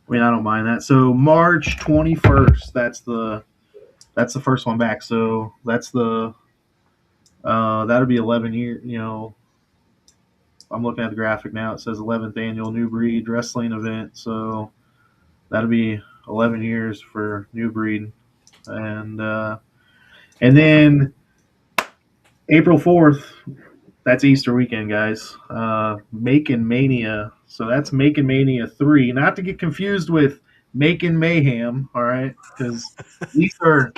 mean I don't mind that. So March 21st, that's the first one back. So that's that'll be 11 years. I'm looking at the graphic now. It says 11th annual New Breed Wrestling event. So that'll be 11 years for New Breed, and then April 4th. That's Easter weekend, guys. Macon Mania. So that's Macon Mania 3. Not to get confused with Macon Mayhem, all right? Because these are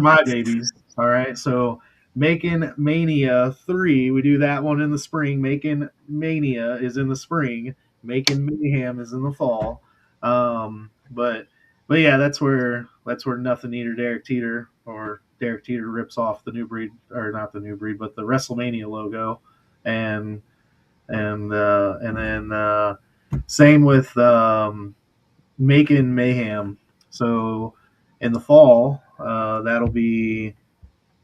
my babies, all right? So Macon Mania 3, we do that one in the spring. Macon Mania is in the spring. Macon Mayhem is in the fall. But yeah, that's where Nothin Neater Derek Teter, or Derek Teter, rips off the New Breed, or not the New Breed, but the WrestleMania logo, and then same with Macon Mayhem. So in the fall, that'll be.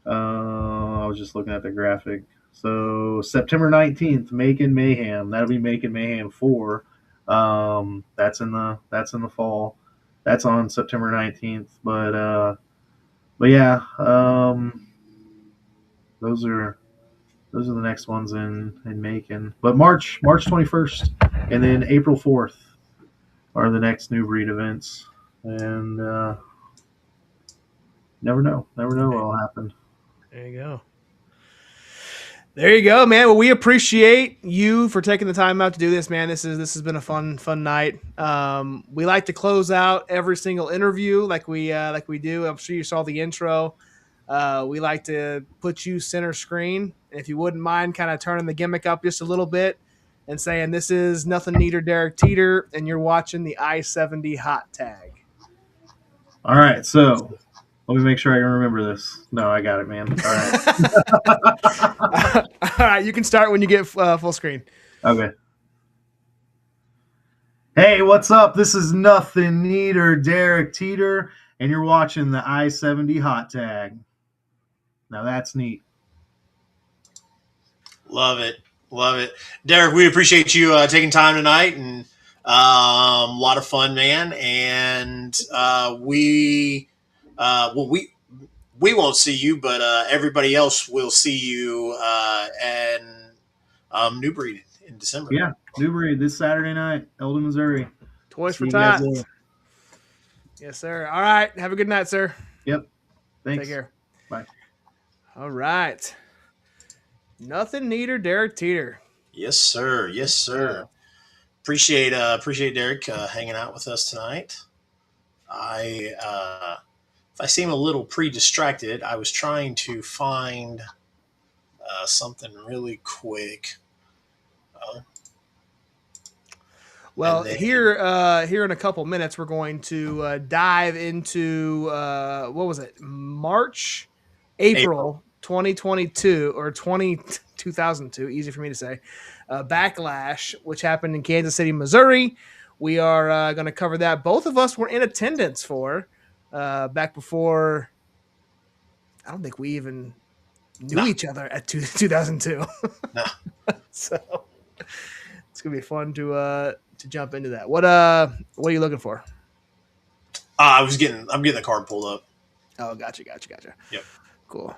I was just looking at the graphic. So September 19th, Macon Mayhem. That'll be Macon Mayhem 4. That's in the fall. That's on September 19th. But yeah, those are Those are the next ones in Macon. But March 21st and then April 4th are the next New Breed events. And never know what'll happen. There you go. There you go, man. Well, we appreciate you for taking the time out to do this, man. This has been a fun night. We like to close out every single interview like we do. I'm sure you saw the intro. We like to put you center screen. If you wouldn't mind kind of turning the gimmick up just a little bit and saying this is Nothin Neater, Derek Teter, and you're watching the I-70 Hot Tag. All right, so let me make sure I can remember this. No, I got it, man. All right. All right, you can start when you get full screen. Okay. Hey, what's up? This is Nothin Neater, Derek Teter, and you're watching the I-70 Hot Tag. Now that's neat. Love it. Derek, we appreciate you taking time tonight, and a lot of fun, man. And we won't see you, but everybody else will see you and New Breed in December. Yeah, New Breed this Saturday night, Eldon, Missouri. Toys for See you guys tots. there. Yes, sir. All right. Have a good night, sir. Yep. Thanks. Take care. Bye. All right. Nothin Neater, Derek Teter. Yes, sir. Appreciate Derek hanging out with us tonight. If I seem a little pre-distracted, I was trying to find something really quick. Well, then- here in a couple minutes, we're going to dive into what was it? April 2022 or 2002. Easy for me to say. Backlash, which happened in Kansas City, Missouri. We are going to cover that. Both of us were in attendance for back before. I don't think we even knew each other at 2002. No. So it's gonna be fun to jump into that. What are you looking for? I'm getting the card pulled up. Oh, gotcha. Yep. Cool.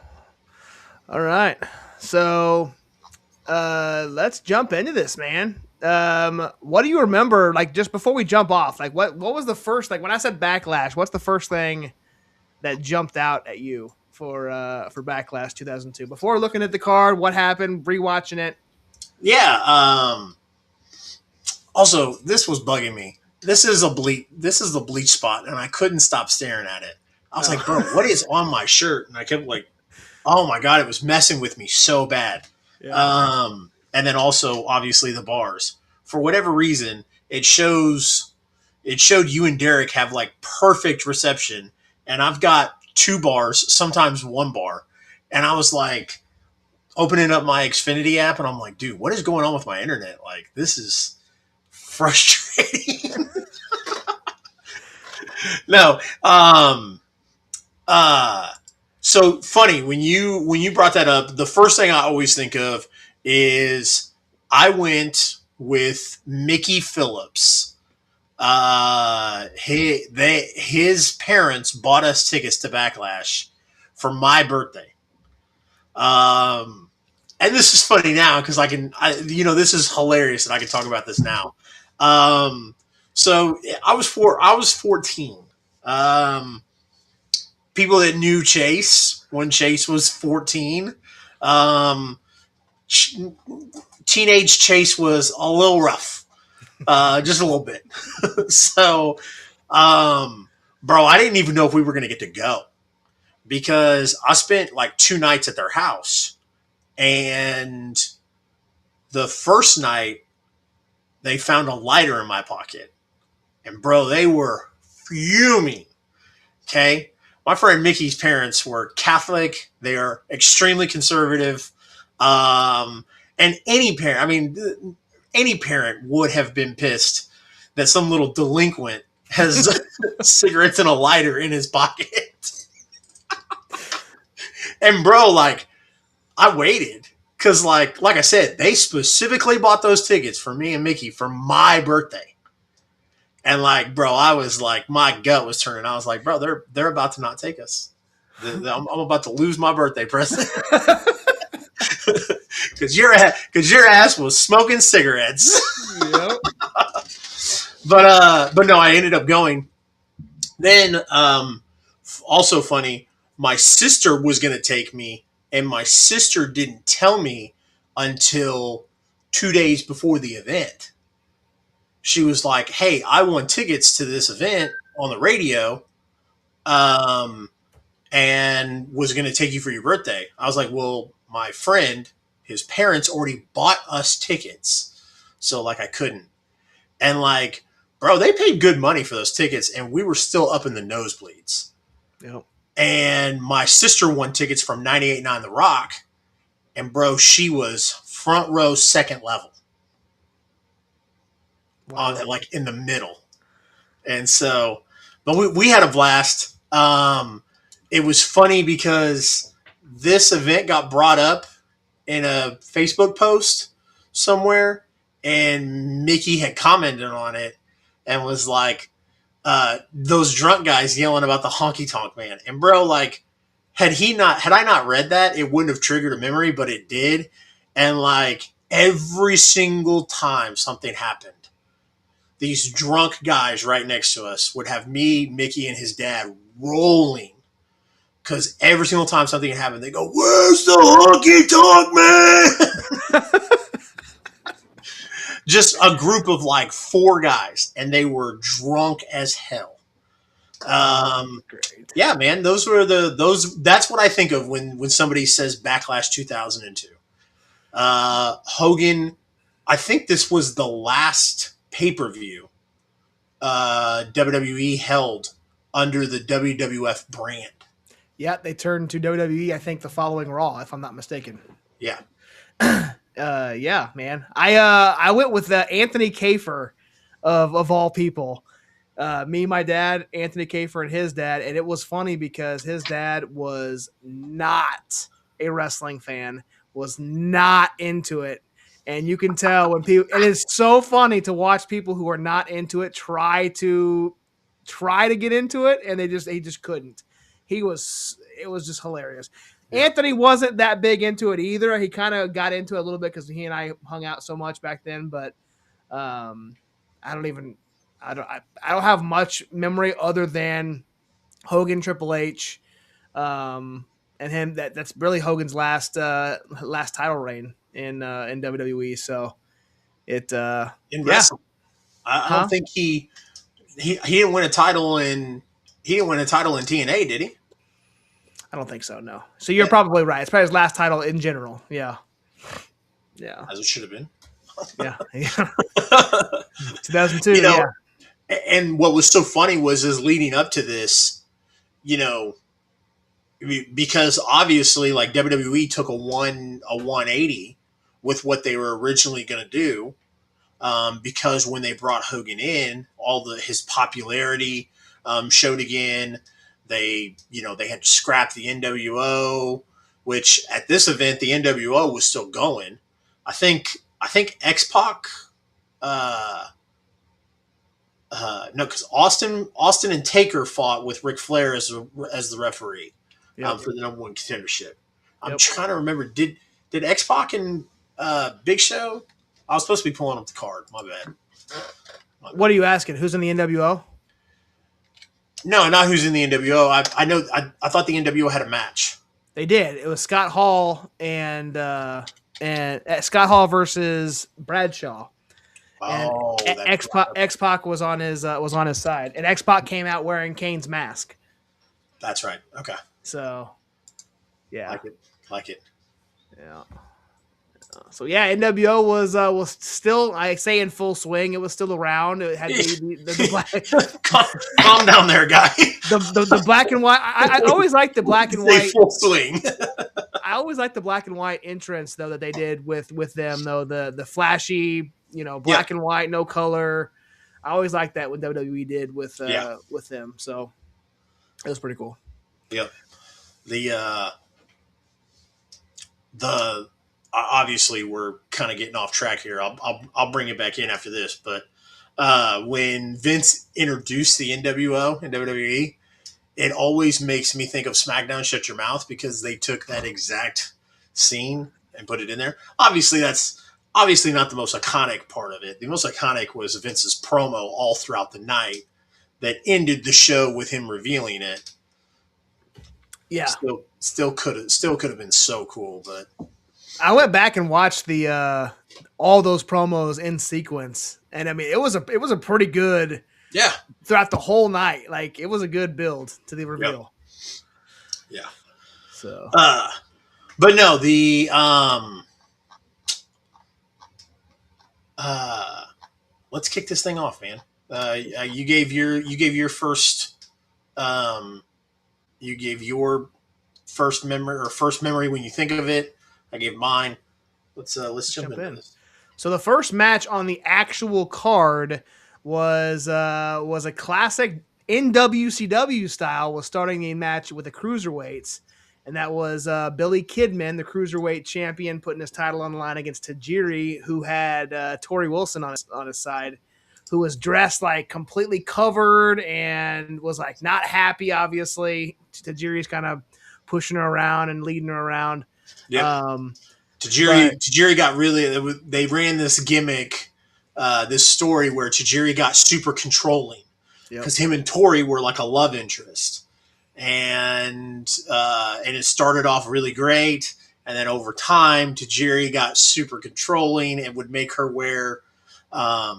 All right. So let's jump into this, man. What do you remember, like, just before we jump off? Like, what was the first, like, when I said Backlash, what's the first thing that jumped out at you for Backlash 2002? Before looking at the card, what happened, rewatching it? Yeah. Also, this was bugging me. This is the bleach spot, and I couldn't stop staring at it. I was like, bro, what is on my shirt? And I kept like, oh my God, it was messing with me so bad. Yeah. And then also, obviously, the bars. For whatever reason, it showed you and Derek have like perfect reception, and I've got 2 bars, sometimes 1 bar. And I was like, opening up my Xfinity app, and I'm like, dude, what is going on with my internet? Like, this is frustrating. No. So funny when you brought that up, the first thing I always think of is I went with Mickey Phillips. His parents bought us tickets to Backlash for my birthday. And this is funny now because this is hilarious that I can talk about this now. So I was 14. People that knew Chase when Chase was 14, teenage Chase was a little rough, just a little bit. So, bro, I didn't even know if we were going to get to go because I spent like 2 nights at their house. And the first night, they found a lighter in my pocket. And, bro, they were fuming. Okay? My friend Mickey's parents were Catholic. They are extremely conservative. And any parent would have been pissed that some little delinquent has cigarettes and a lighter in his pocket. And, bro, like, I waited because, like I said, they specifically bought those tickets for me and Mickey for my birthday. And, like, bro, I was like, my gut was turning. I was like, bro, they're about to not take us. I'm about to lose my birthday present. because your ass was smoking cigarettes. Yep. But no, I ended up going. Then also funny, my sister was gonna take me, and my sister didn't tell me until 2 days before the event. She was like, "Hey, I won tickets to this event on the radio, and was going to take you for your birthday." I was like, "Well, my friend, his parents already bought us tickets, so like I couldn't." And like, bro, they paid good money for those tickets, and we were still up in the nosebleeds. Yep. And my sister won tickets from 98.9 The Rock, and bro, she was front row, second level. Wow. On like in the middle. And so, but we had a blast. It was funny because this event got brought up in a Facebook post somewhere, and Mickey had commented on it and was like, those drunk guys yelling about the honky tonk man. And bro, like, had I not read that, it wouldn't have triggered a memory, but it did. And like every single time something happened, these drunk guys right next to us would have me, Mickey, and his dad rolling. Because every single time something happened, they go, "Where's the honky tonk man?" Just a group of like 4 guys, and they were drunk as hell. Great. Yeah, man, that's what I think of when somebody says Backlash 2002. Hogan, I think this was the last pay-per-view WWE held under the WWF brand. Yeah, they turned to WWE, I think, the following Raw, if I'm not mistaken. Yeah. Yeah, man. I went with Anthony Kafer of all people. Me, my dad, Anthony Kafer, and his dad. And it was funny because his dad was not a wrestling fan, was not into it. And you can tell when people, it is so funny to watch people who are not into it try to get into it, and he just couldn't. It was just hilarious. Yeah. Anthony wasn't that big into it either. He kind of got into it a little bit because he and I hung out so much back then, but I don't have much memory other than Hogan, Triple H, and him. That's really Hogan's last title reign in WWE. So it in wrestling, I don't think he didn't win a title in TNA, did he? I don't think so. No. So you're probably right. It's probably his last title in general. Yeah. Yeah. As it should have been. Yeah. 2002. You know, yeah. And what was so funny was leading up to this, you know, because obviously like WWE took a 180 with what they were originally going to do. Because when they brought Hogan in, his popularity showed again. They had to scrap the NWO, which at this event the NWO was still going. I think X-Pac. No, because Austin and Taker fought with Ric Flair as the referee for the number 1 contendership. I'm trying to remember. Did X-Pac and Big Show? I was supposed to be pulling up the card. My bad. What are you asking? Who's in the NWO? No, not who's in the NWO. I know. I thought the NWO had a match. They did. It was Scott Hall and Scott Hall versus Bradshaw. Oh, and X-Pac was on his side, and X-Pac came out wearing Kane's mask. That's right. Okay. So, yeah, like it. Yeah. So yeah, NWO was still, I say, in full swing. It was still around. It had the black. Calm down there, guy. The black and white. I always liked the black and white. Full swing. I always liked the black and white entrance though that they did with them though, the flashy, black and white, no color. I always liked that what WWE did with them. So it was pretty cool. Yep. Obviously we're kind of getting off track here. I'll bring it back in after this, but when Vince introduced the NWO and WWE, it always makes me think of SmackDown Shut Your Mouth, because they took that exact scene and put it in there. Obviously, that's obviously not the most iconic part of it. The most iconic was Vince's promo all throughout the night that ended the show with him revealing it. Yeah. Still could have been so cool, but I went back and watched the all those promos in sequence, and I mean it was a pretty good throughout the whole night. Like it was a good build to the reveal. Yeah. So but no, the let's kick this thing off, man. You gave your first memory when you think of it. I gave mine. Let's jump into this. So the first match on the actual card was a classic in WCW style. Was starting the match with the cruiserweights, and that was Billy Kidman, the cruiserweight champion, putting his title on the line against Tajiri, who had Torrie Wilson on his side, who was dressed like completely covered and was like not happy. Obviously, Tajiri's kind of pushing her around and leading her around. Yeah. Tajiri got really. They ran this gimmick, this story where Tajiri got super controlling because him and Torrie were like a love interest, and it started off really great, and then over time, Tajiri got super controlling and would make her wear. I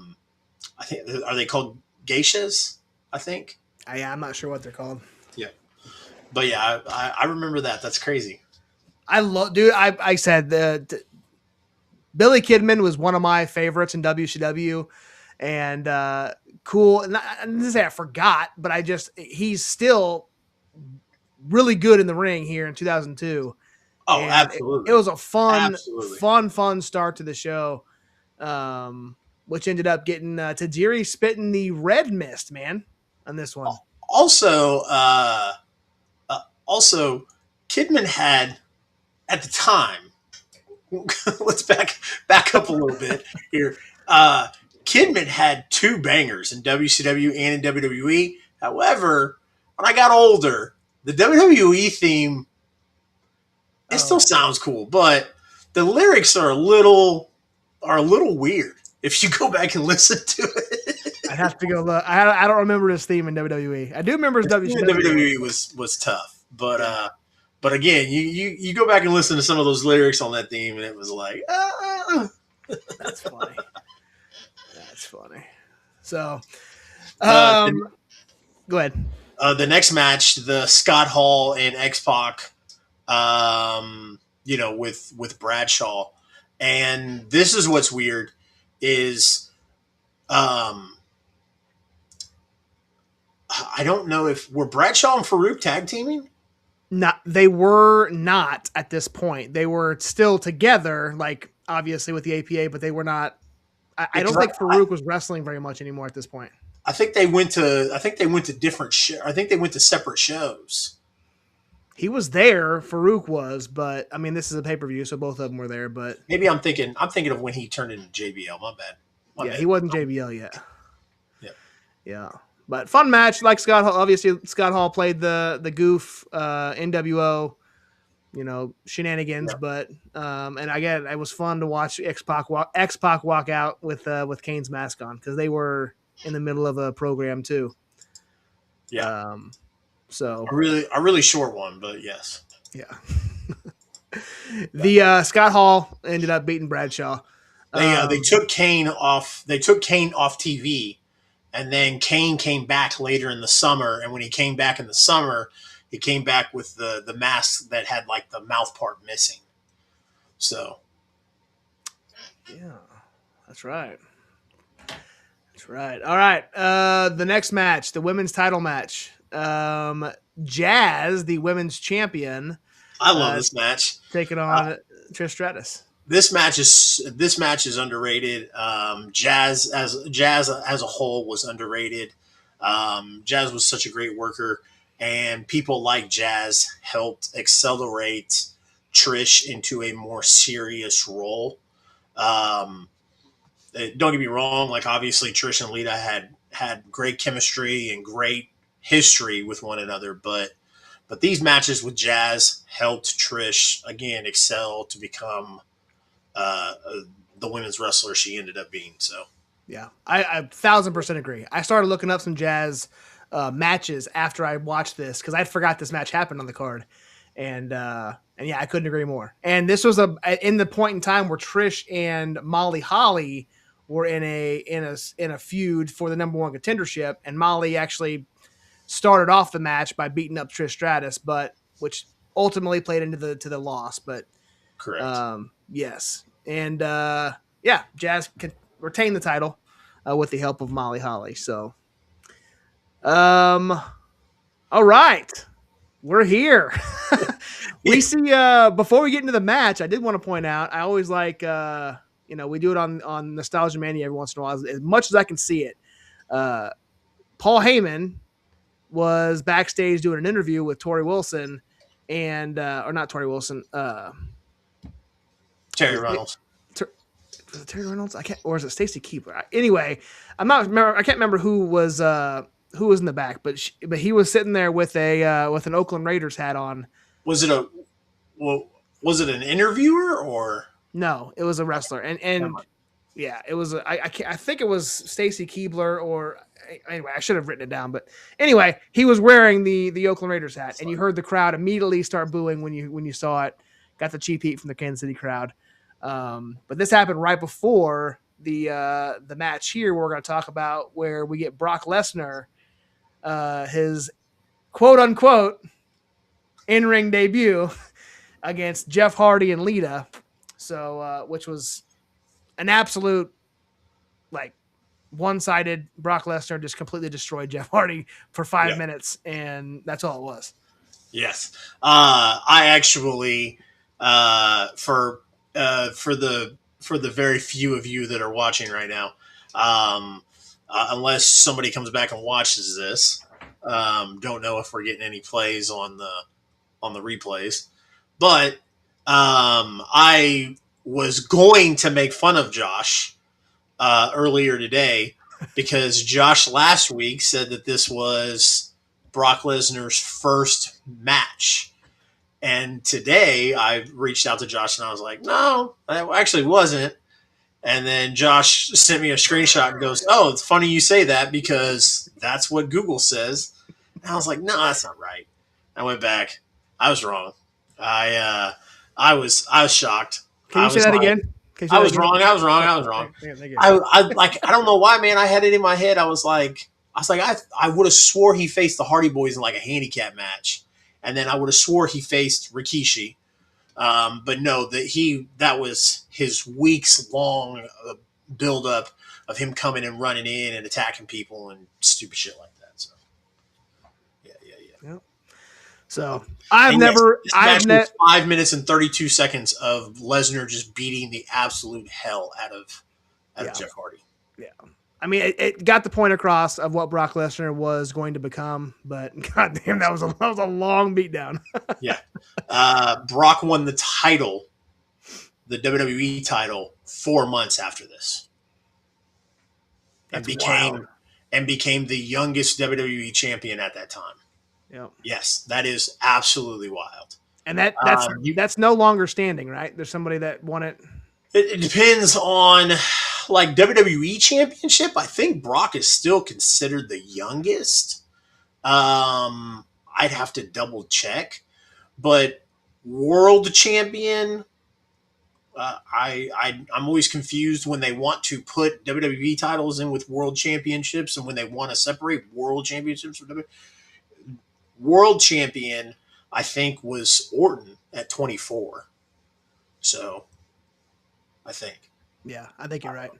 think are they called geishas? I think. I'm not sure what they're called. Yeah, but yeah, I remember that. That's crazy. I said Billy Kidman was one of my favorites in WCW, and cool. Not to say I forgot, but he's still really good in the ring here in 2002. Oh, and absolutely! It was a fun start to the show, which ended up getting Tajiri spitting the red mist, man, on this one. Also, Kidman had. At the time, let's back up a little bit here. Kidman had 2 bangers in WCW and in WWE. However, when I got older, the WWE theme still sounds cool, but the lyrics are a little weird. If you go back and listen to it, I'd have to go look. I don't remember his theme in WWE. I do remember his WCW. WWE was tough, but. But again, you go back and listen to some of those lyrics on that theme, and it was like, That's funny. That's funny. So, go ahead. The next match, the Scott Hall and X-Pac, with Bradshaw, and this is what's weird is, I don't know if were Bradshaw and Farouk tag teaming. No, they were not at this point. They were still together, like obviously with the APA, but they were not. I don't think Farouk was wrestling very much anymore at this point. I think they went to different shows. I think they went to separate shows. He was there. Farouk was, but I mean, this is a pay-per-view, so both of them were there. But maybe I'm thinking of when he turned into JBL. My bad. He wasn't JBL yet. Yeah. But fun match, like Scott Hall. Obviously, Scott Hall played the goof NWO, shenanigans. Yeah. But and again, it was fun to watch X-Pac walk out with Kane's mask on because they were in the middle of a program too. Yeah. So a really short one, but yes. Yeah. The Scott Hall ended up beating Bradshaw. They took Kane off. They took Kane off TV. And then Kane came back later in the summer, and when he came back in the summer, he came back with the mask that had like the mouth part missing. So, yeah, that's right. All right. The next match, the women's title match. Jazz, the women's champion. I love this match. Taking on Trish Stratus. This match is underrated. Jazz as a whole was underrated. Jazz was such a great worker, and people like Jazz helped accelerate Trish into a more serious role. Don't get me wrong, like obviously Trish and Lita had great chemistry and great history with one another, but these matches with Jazz helped Trish again excel to become the women's wrestler she ended up being. So Yeah, I 1,000% agree. I started looking up some Jazz matches after I watched this because I forgot this match happened on the card, and yeah, I couldn't agree more. And this was in the point in time where Trish and Molly Holly were in a feud for the number one contendership, and Molly actually started off the match by beating up Trish Stratus, but which ultimately played into the loss. But correct. yes, and yeah, Jazz can retain the title with the help of Molly Holly. So, all right, we're here. We see. Before we get into the match, I did want to point out. I always like. We do it on Nostalgia Mania every once in a while. As much as I can see it, Paul Heyman was backstage doing an interview with Tori Wilson, and or not Tori Wilson. Terry Reynolds. Was it Terry Reynolds? I can't, or is it Stacy Keibler? Anyway, I can't remember who was in the back, but he was sitting there with an Oakland Raiders hat on. Was it an interviewer or no? It was a wrestler, and yeah, it was. I think it was Stacy Keibler, or anyway, I should have written it down, but anyway, he was wearing the Oakland Raiders hat, and you heard the crowd immediately start booing when you saw it. Got the cheap heat from the Kansas City crowd. But this happened right before the match here we're going to talk about, where we get Brock Lesnar, his quote unquote in-ring debut against Jeff Hardy and Lita. So, which was an absolute one-sided. Brock Lesnar just completely destroyed Jeff Hardy for 5 minutes, and that's all it was. Yes. I actually, for the very few of you that are watching right now, unless somebody comes back and watches this, don't know if we're getting any plays on the replays, but I was going to make fun of Josh earlier today because Josh last week said that this was Brock Lesnar's first match. And today I reached out to Josh and I was like, no, that actually wasn't. And then Josh sent me a screenshot and goes, oh, it's funny you say that because that's what Google says. And I was like, no, that's not right. I went back. I was wrong. I was shocked. Can you say that again? I was wrong. I was wrong. I don't know why, man. I had it in my head. I was like, I would have swore he faced the Hardy Boys in like a handicap match. And then I would have swore he faced Rikishi. But no, that was his weeks long build up of him coming and running in and attacking people and stupid shit like that. So yeah. Yep. So I've never 5 minutes and 32 seconds of Lesnar just beating the absolute hell out of Jeff Hardy. Yeah. I mean, it got the point across of what Brock Lesnar was going to become, but goddamn, that was a long beatdown. Yeah. Brock won the title, the WWE title, 4 months after this. And became the youngest WWE champion at that time. Yep. Yes, that is absolutely wild. And that's no longer standing, right? There's somebody that won it. It depends on, like, WWE Championship. I think Brock is still considered the youngest. I'd have to double check, but World Champion. I'm always confused when they want to put WWE titles in with World Championships, and when they want to separate World Championships from WWE. World Champion, I think, was Orton at 24. So, I think. Yeah, I think you're right.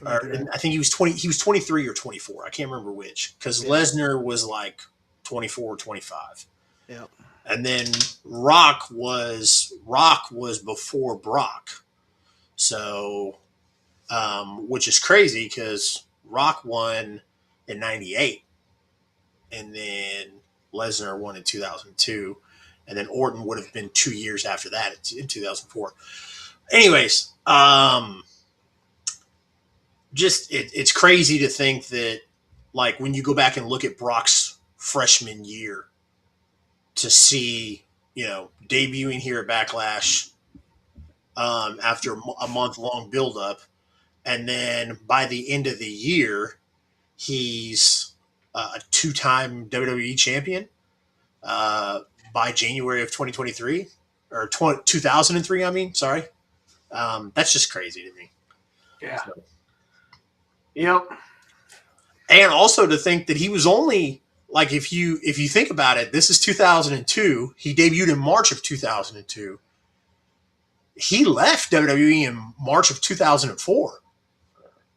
I think he was 20. He was 23 or 24. I can't remember which, because Lesnar was like 24 or 25. Yeah. And then Rock was before Brock. So, which is crazy because Rock won in 98, and then Lesnar won in 2002, and then Orton would have been 2 years after that in 2004. Anyways, it's crazy to think that, like, when you go back and look at Brock's freshman year, to see, debuting here at Backlash, after a month-long build-up. And then by the end of the year, he's a two-time WWE champion by January of 2023. Or 2003, I mean, sorry. That's just crazy to me. Yeah. So. Yep. And also to think that he was only, like, if you think about it, this is 2002. He debuted in March of 2002. He left WWE in March of 2004.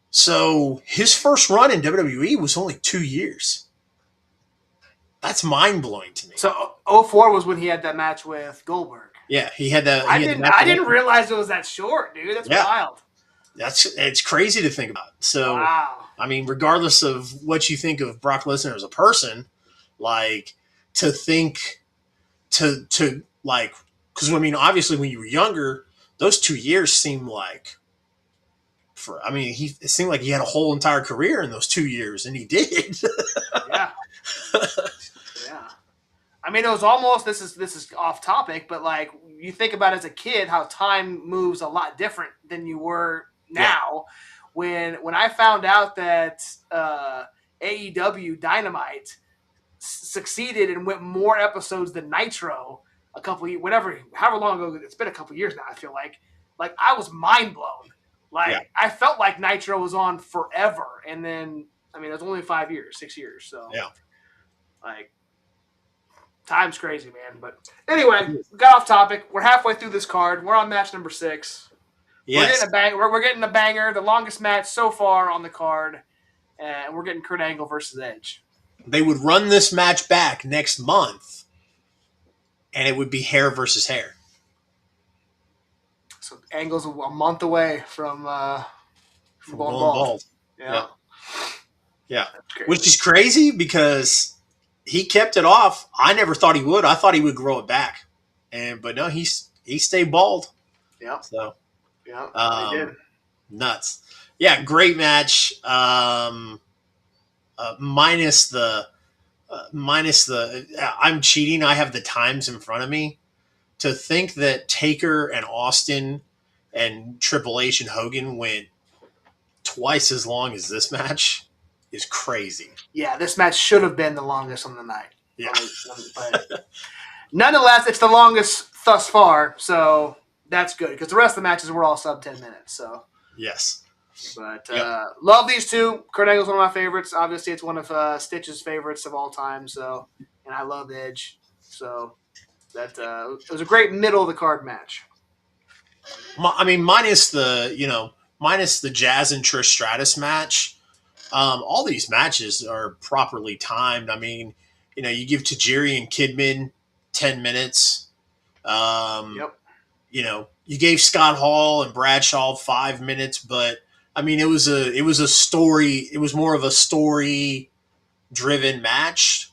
So his first run in WWE was only 2 years. That's mind-blowing to me. So 04 was when he had that match with Goldberg. Yeah, he had that. I didn't realize it was that short, dude. That's wild. It's crazy to think about. So, wow. I mean, regardless of what you think of Brock Lesnar as a person, like, to think to like, because I mean, obviously when you were younger, those 2 years seemed like it seemed like he had a whole entire career in those 2 years, and he did. Yeah. Yeah. I mean, it was almost, this is off topic, but like, you think about as a kid how time moves a lot different than you were now. Yeah. When I found out that AEW Dynamite succeeded and went more episodes than Nitro a couple of however long ago, it's been a couple of years now, I feel like I was mind blown. Like, I felt like Nitro was on forever, and then, I mean, it was only 6 years, so yeah, like, time's crazy, man. But anyway, we got off topic. We're halfway through this card. We're on match number 6. Yes. We're getting a banger, the longest match so far on the card, and we're getting Kurt Angle versus Edge. They would run this match back next month, and it would be hair versus hair. So Angle's a month away from going bald. Yeah. Yeah. Which is crazy because he kept it off. I never thought he would. I thought he would grow it back. But no, he stayed bald. Yeah. So he did. Nuts. Yeah, great match. Minus the I'm cheating. I have the times in front of me. To think that Taker and Austin and Triple H and Hogan went twice as long as this match is crazy. Yeah, this match should have been the longest on the night. Yeah. But nonetheless, it's the longest thus far, so that's good because the rest of the matches were all sub 10 minutes. So yes. But love these two. Kurt Angle's one of my favorites. Obviously, it's one of Stitch's favorites of all time. So, and I love Edge. So that it was a great middle of the card match. I mean, minus the Jazz and Trish Stratus match. All these matches are properly timed. I mean, you give Tajiri and Kidman 10 minutes. You gave Scott Hall and Bradshaw 5 minutes, but I mean, it was a story. It was more of a story driven match.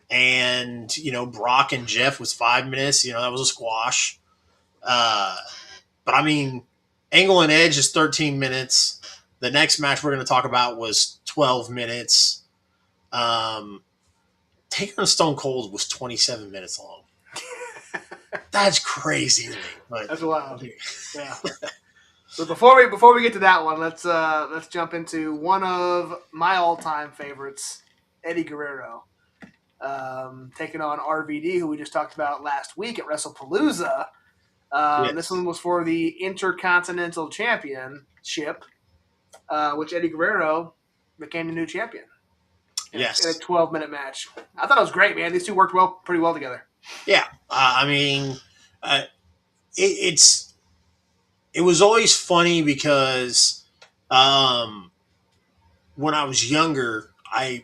And Brock and Jeff was 5 minutes. That was a squash. But I mean, Angle and Edge is 13 minutes. The next match we're going to talk about was 12 minutes. Taker and Stone Cold was 27 minutes long. That's crazy to me. But, that's wild. Yeah. So before we get to that one, let's jump into one of my all-time favorites, Eddie Guerrero, taking on RVD, who we just talked about last week at WrestlePalooza. Yes. This one was for the Intercontinental Championship, which Eddie Guerrero became the new champion. Yes, in a 12-minute match. I thought it was great, man. These two worked pretty well together. Yeah, I mean, it was always funny because when I was younger, I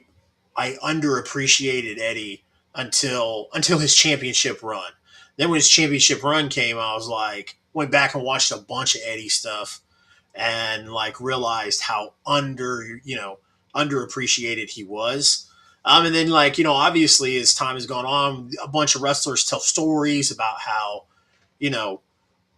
underappreciated Eddie until his championship run. Then when his championship run came, I was like, went back and watched a bunch of Eddie stuff and like realized how underappreciated he was. And then obviously as time has gone on, a bunch of wrestlers tell stories about how,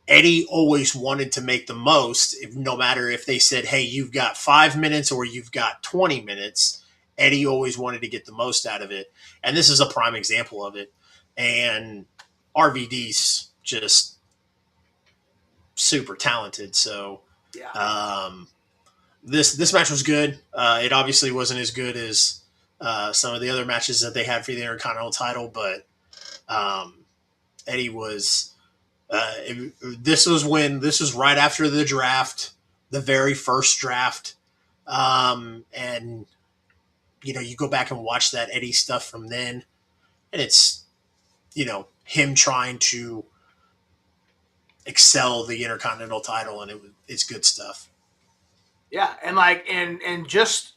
Eddie always wanted to make the most, no matter if they said, hey, you've got 5 minutes or you've got 20 minutes. Eddie always wanted to get the most out of it. And this is a prime example of it. And RVD's just super talented. So Yeah. this match was good. It obviously wasn't as good as some of the other matches that they had for the Intercontinental title, but Eddie was. This was right after the draft, the very first draft, and you go back and watch that Eddie stuff from then, and it's him trying to excel the Intercontinental title, and it's good stuff. Yeah, and just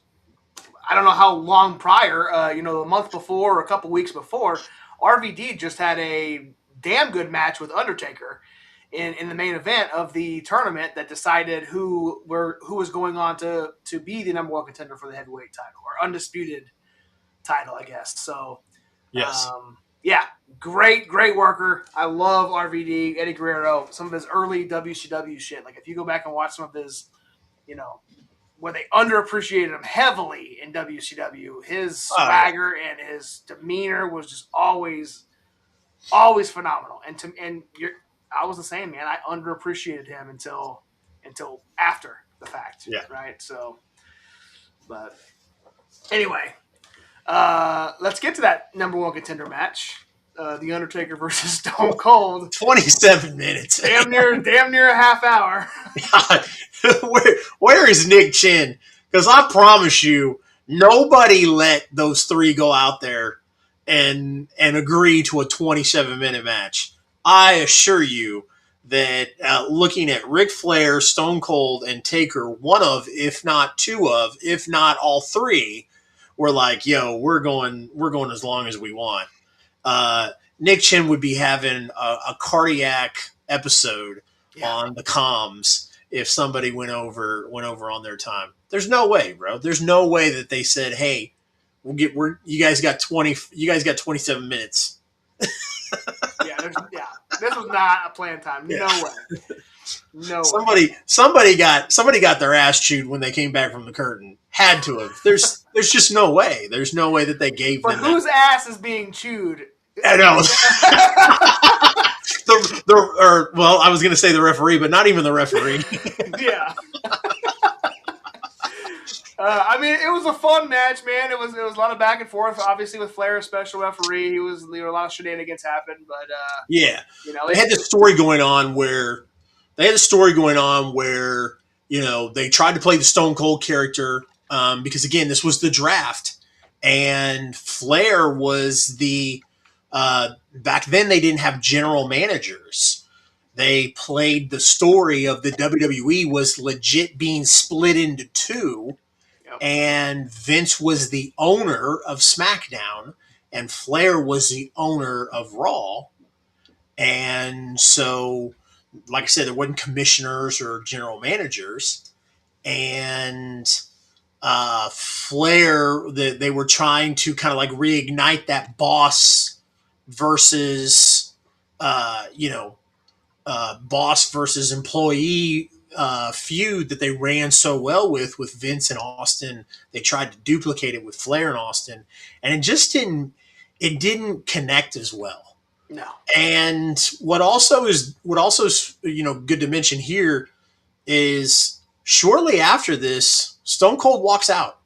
I don't know how long prior, a month before or a couple weeks before, RVD just had a damn good match with Undertaker in the main event of the tournament that decided who was going on to be the number one contender for the heavyweight title or undisputed title, I guess. So, Yes. yeah, great worker. I love RVD, Eddie Guerrero, some of his early WCW shit. Like if you go back and watch some of his, where they underappreciated him heavily in WCW, his swagger and his demeanor was just always phenomenal. I was the same, man. I underappreciated him until after the fact. Yeah. Right. So, but anyway, let's get to that number one contender match. The Undertaker versus Stone Cold. 27 minutes. Damn near a half hour. Where is Nick Chin? Because I promise you, nobody let those three go out there and agree to a 27-minute match. I assure you that looking at Ric Flair, Stone Cold, and Taker, one of, if not two of, if not all three, were like, "Yo, we're going as long as we want." Nick Chin would be having a cardiac episode on the comms if somebody went over on their time. There's no way, bro. There's no way that they said, "Hey, you guys got 27 minutes." This was not a planned time. No way. No way. Somebody got their ass chewed when they came back from the curtain. Had to have. There's just no way. There's no way that they gave them. But whose ass is being chewed? I know. I was going to say the referee, but not even the referee. Yeah. It was a fun match, man. It was a lot of back and forth. Obviously, with Flair as special referee, there were a lot of shenanigans happened. But they had this story going on where they tried to play the Stone Cold character because again, this was the draft, and Flair was the back then they didn't have general managers. They played the story of the WWE was legit being split into two. And Vince was the owner of SmackDown, and Flair was the owner of Raw. And so, like I said, there wasn't commissioners or general managers. And Flair, they were trying to kind of like reignite that boss versus, boss versus employee feud that they ran so well with Vince and Austin. They tried to duplicate it with Flair and Austin, and it didn't connect as well. No. And what also is good to mention here is shortly after this, Stone Cold walks out.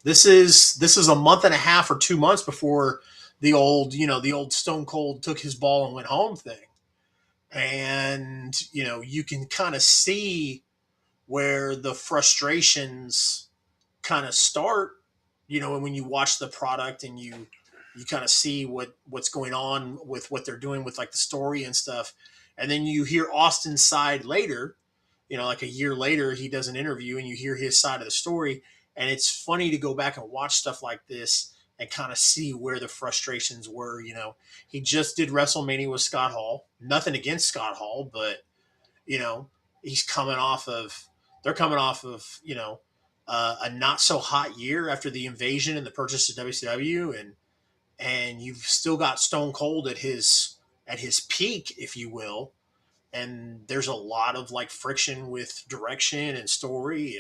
This is a month and a half or 2 months before the old Stone Cold took his ball and went home thing. And, you can kind of see where the frustrations kind of start, when you watch the product and you kind of see what's going on with what they're doing with like the story and stuff. And then you hear Austin's side later, like a year later, he does an interview and you hear his side of the story. And it's funny to go back and watch stuff like this and kind of see where the frustrations were. He just did WrestleMania with Scott Hall. Nothing against Scott Hall, but they're coming off of a not so hot year after the invasion and the purchase of WCW, and you've still got Stone Cold at his peak, if you will. And there's a lot of like friction with direction and story,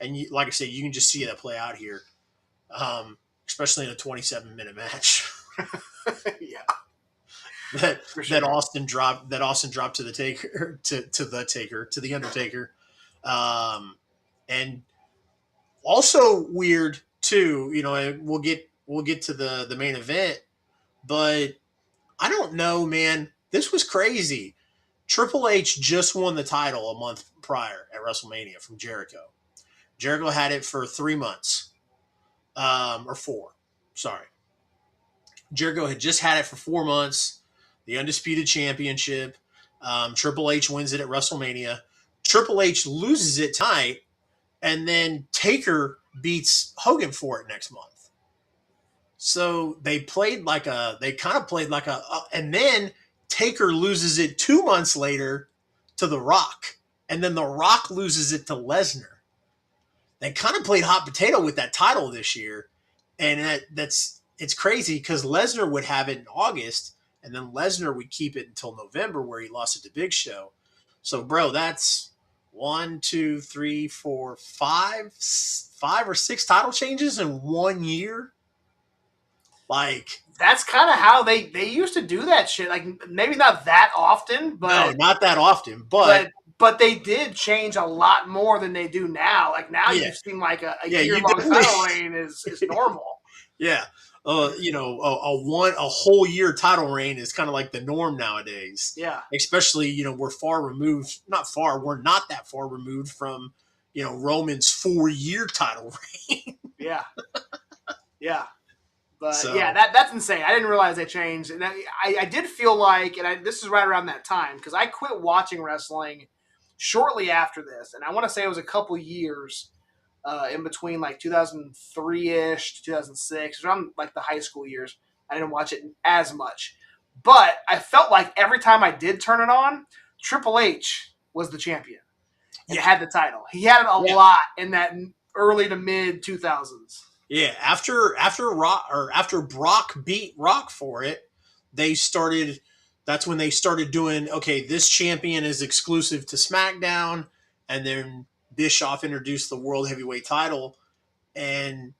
and you, like I said, you can just see that play out here. Especially in a 27-minute match. Yeah. that For sure. Austin dropped to the Taker to the Undertaker, and also weird too. And we'll get to the main event, but I don't know, man. This was crazy. Triple H just won the title a month prior at WrestleMania from Jericho. Jericho had it for 3 months, or 4. Sorry, Jericho had just had it for 4 months. The Undisputed Championship. Triple H wins it at WrestleMania. Triple H loses it tonight, and then Taker beats Hogan for it next month. So they kind of played like and then Taker loses it 2 months later to The Rock, and then The Rock loses it to Lesnar. They kind of played hot potato with that title this year, and it's crazy because Lesnar would have it in August, and then Lesnar would keep it until November, where he lost it to Big Show. So, bro, that's 1, 2, 3, 4, 5 or 6 title changes in 1 year. Like, that's kind of how they used to do that shit. Like, maybe not that often, but no, not that often, but they did change a lot more than they do now. Like, now Yeah. you seem like a Yeah, you year-long definitely- title reign is normal. yeah, a whole year title reign is kind of like the norm nowadays. Yeah. Especially, we're we're not that far removed from, Roman's 4-year title reign. Yeah. Yeah. But So- yeah, that's insane. I didn't realize they changed. And I did feel like, and this is right around that time, because I quit watching wrestling shortly after this. And I want to say it was a couple years in between, like 2003-ish to 2006, around like the high school years. I didn't watch it as much. But I felt like every time I did turn it on, Triple H was the champion and had the title. He had it a lot in that early to mid 2000s. Yeah, after Brock beat Rock for it, that's when they started doing, okay, this champion is exclusive to SmackDown, and then Bischoff introduced the World Heavyweight title, and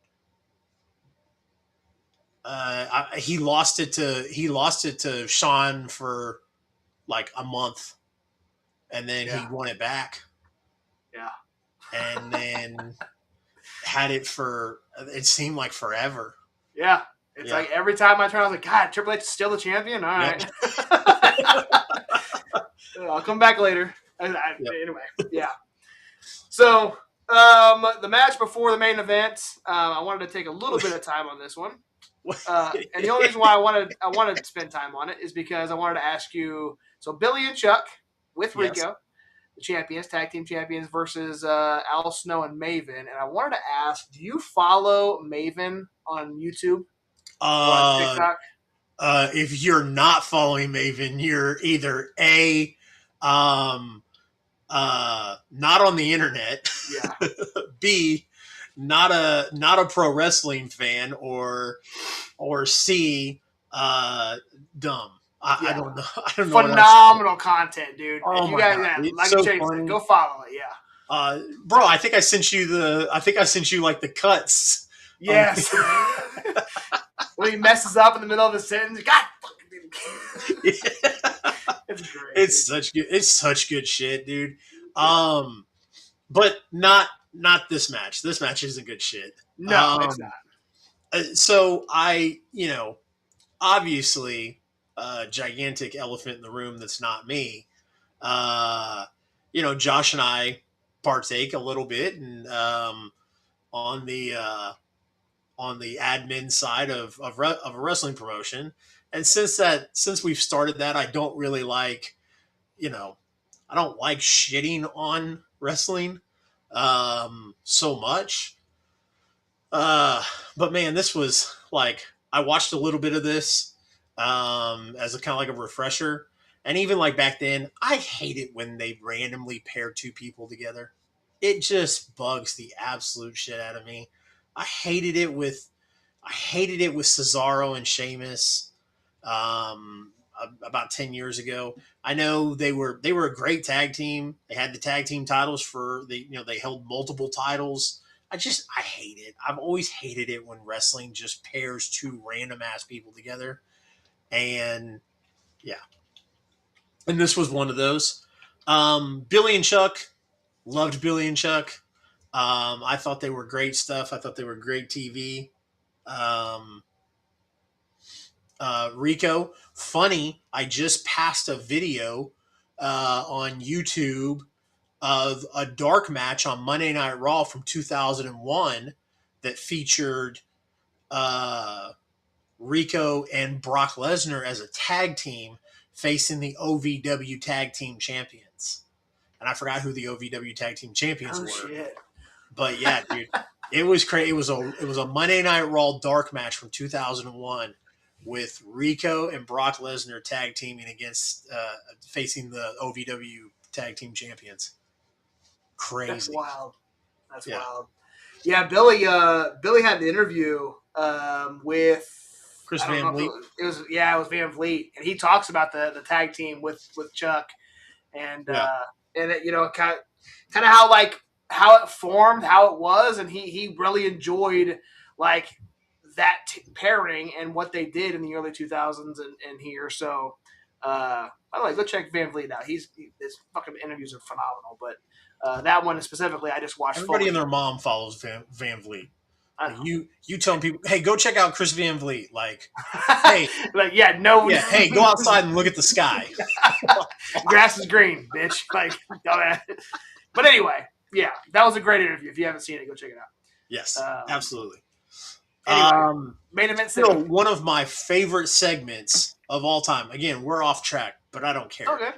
he lost it to Shawn for like a month, and then he won it back. Yeah. And then had it for, it seemed like forever. Yeah. It's like every time I turn, I was like, God, Triple H is still the champion? All right. I'll come back later. Anyway, yeah. So the match before the main event, I wanted to take a little bit of time on this one. And the only reason why I wanted to spend time on it is because I wanted to ask you, so Billy and Chuck with Rico, the champions, tag team champions, versus Al Snow and Maven. And I wanted to ask, do you follow Maven on YouTube or on TikTok? If you're not following Maven, you're either not on the internet, B, not a pro wrestling fan, or C, dumb. I don't know. I don't know. Phenomenal content, dude. Oh, if you my guys, God. It's like so Jay funny. said, go follow it. Yeah. Bro, I think I sent you like the cuts. Yes. When he messes up in the middle of a sentence, God fucking dude. It's great. It's such good shit, dude. But not this match. This match isn't good shit. No, it's not. So obviously, gigantic elephant in the room that's not me. Josh and I partake a little bit, and on the admin side of a wrestling promotion. And since we've started that, I don't really like, I don't like shitting on wrestling so much. But man, this was like, I watched a little bit of this as a kind of like a refresher. And even like back then, I hate it when they randomly pair 2 people together. It just bugs the absolute shit out of me. I hated it with Cesaro and Sheamus about 10 years ago. I know they were a great tag team. They had the tag team titles they held multiple titles. I hate it. I've always hated it when wrestling just pairs 2 random ass people together. And Yeah. And this was one of those. Billy and Chuck, loved Billy and Chuck. I thought they were great stuff. I thought they were great TV. Um, Rico, funny, I just passed a video on YouTube of a dark match on Monday Night Raw from 2001 that featured Rico and Brock Lesnar as a tag team facing the OVW Tag Team Champions. And I forgot who the OVW Tag Team Champions were. Shit. But yeah, dude, it was crazy. It was a Monday Night Raw dark match from 2001 with Rico and Brock Lesnar tag teaming against facing the OVW Tag Team Champions. Crazy. That's wild. That's Yeah. wild. Yeah, Billy had an interview with Chris I don't Van know if Vliet. it was Van Vliet, and he talks about the tag team with Chuck, and it, you know, kind of how it formed, how it was, and he really enjoyed like that pairing and what they did in the early 2000s and here. So, by the way, go check Van Vliet out. His fucking interviews are phenomenal. But that one specifically, I just watched. Everybody fully. and their mom follows Van Vliet. I know. You telling people, hey, go check out Chris Van Vliet. Like, hey, like no, hey, go outside and look at the sky. grass is green, bitch. Like, dumbass. But anyway, yeah, that was a great interview. If you haven't seen it, go check it out. Yes, absolutely. Anyway, main event. Still one of my favorite segments of all time. Again, we're off track, but I don't care. Okay.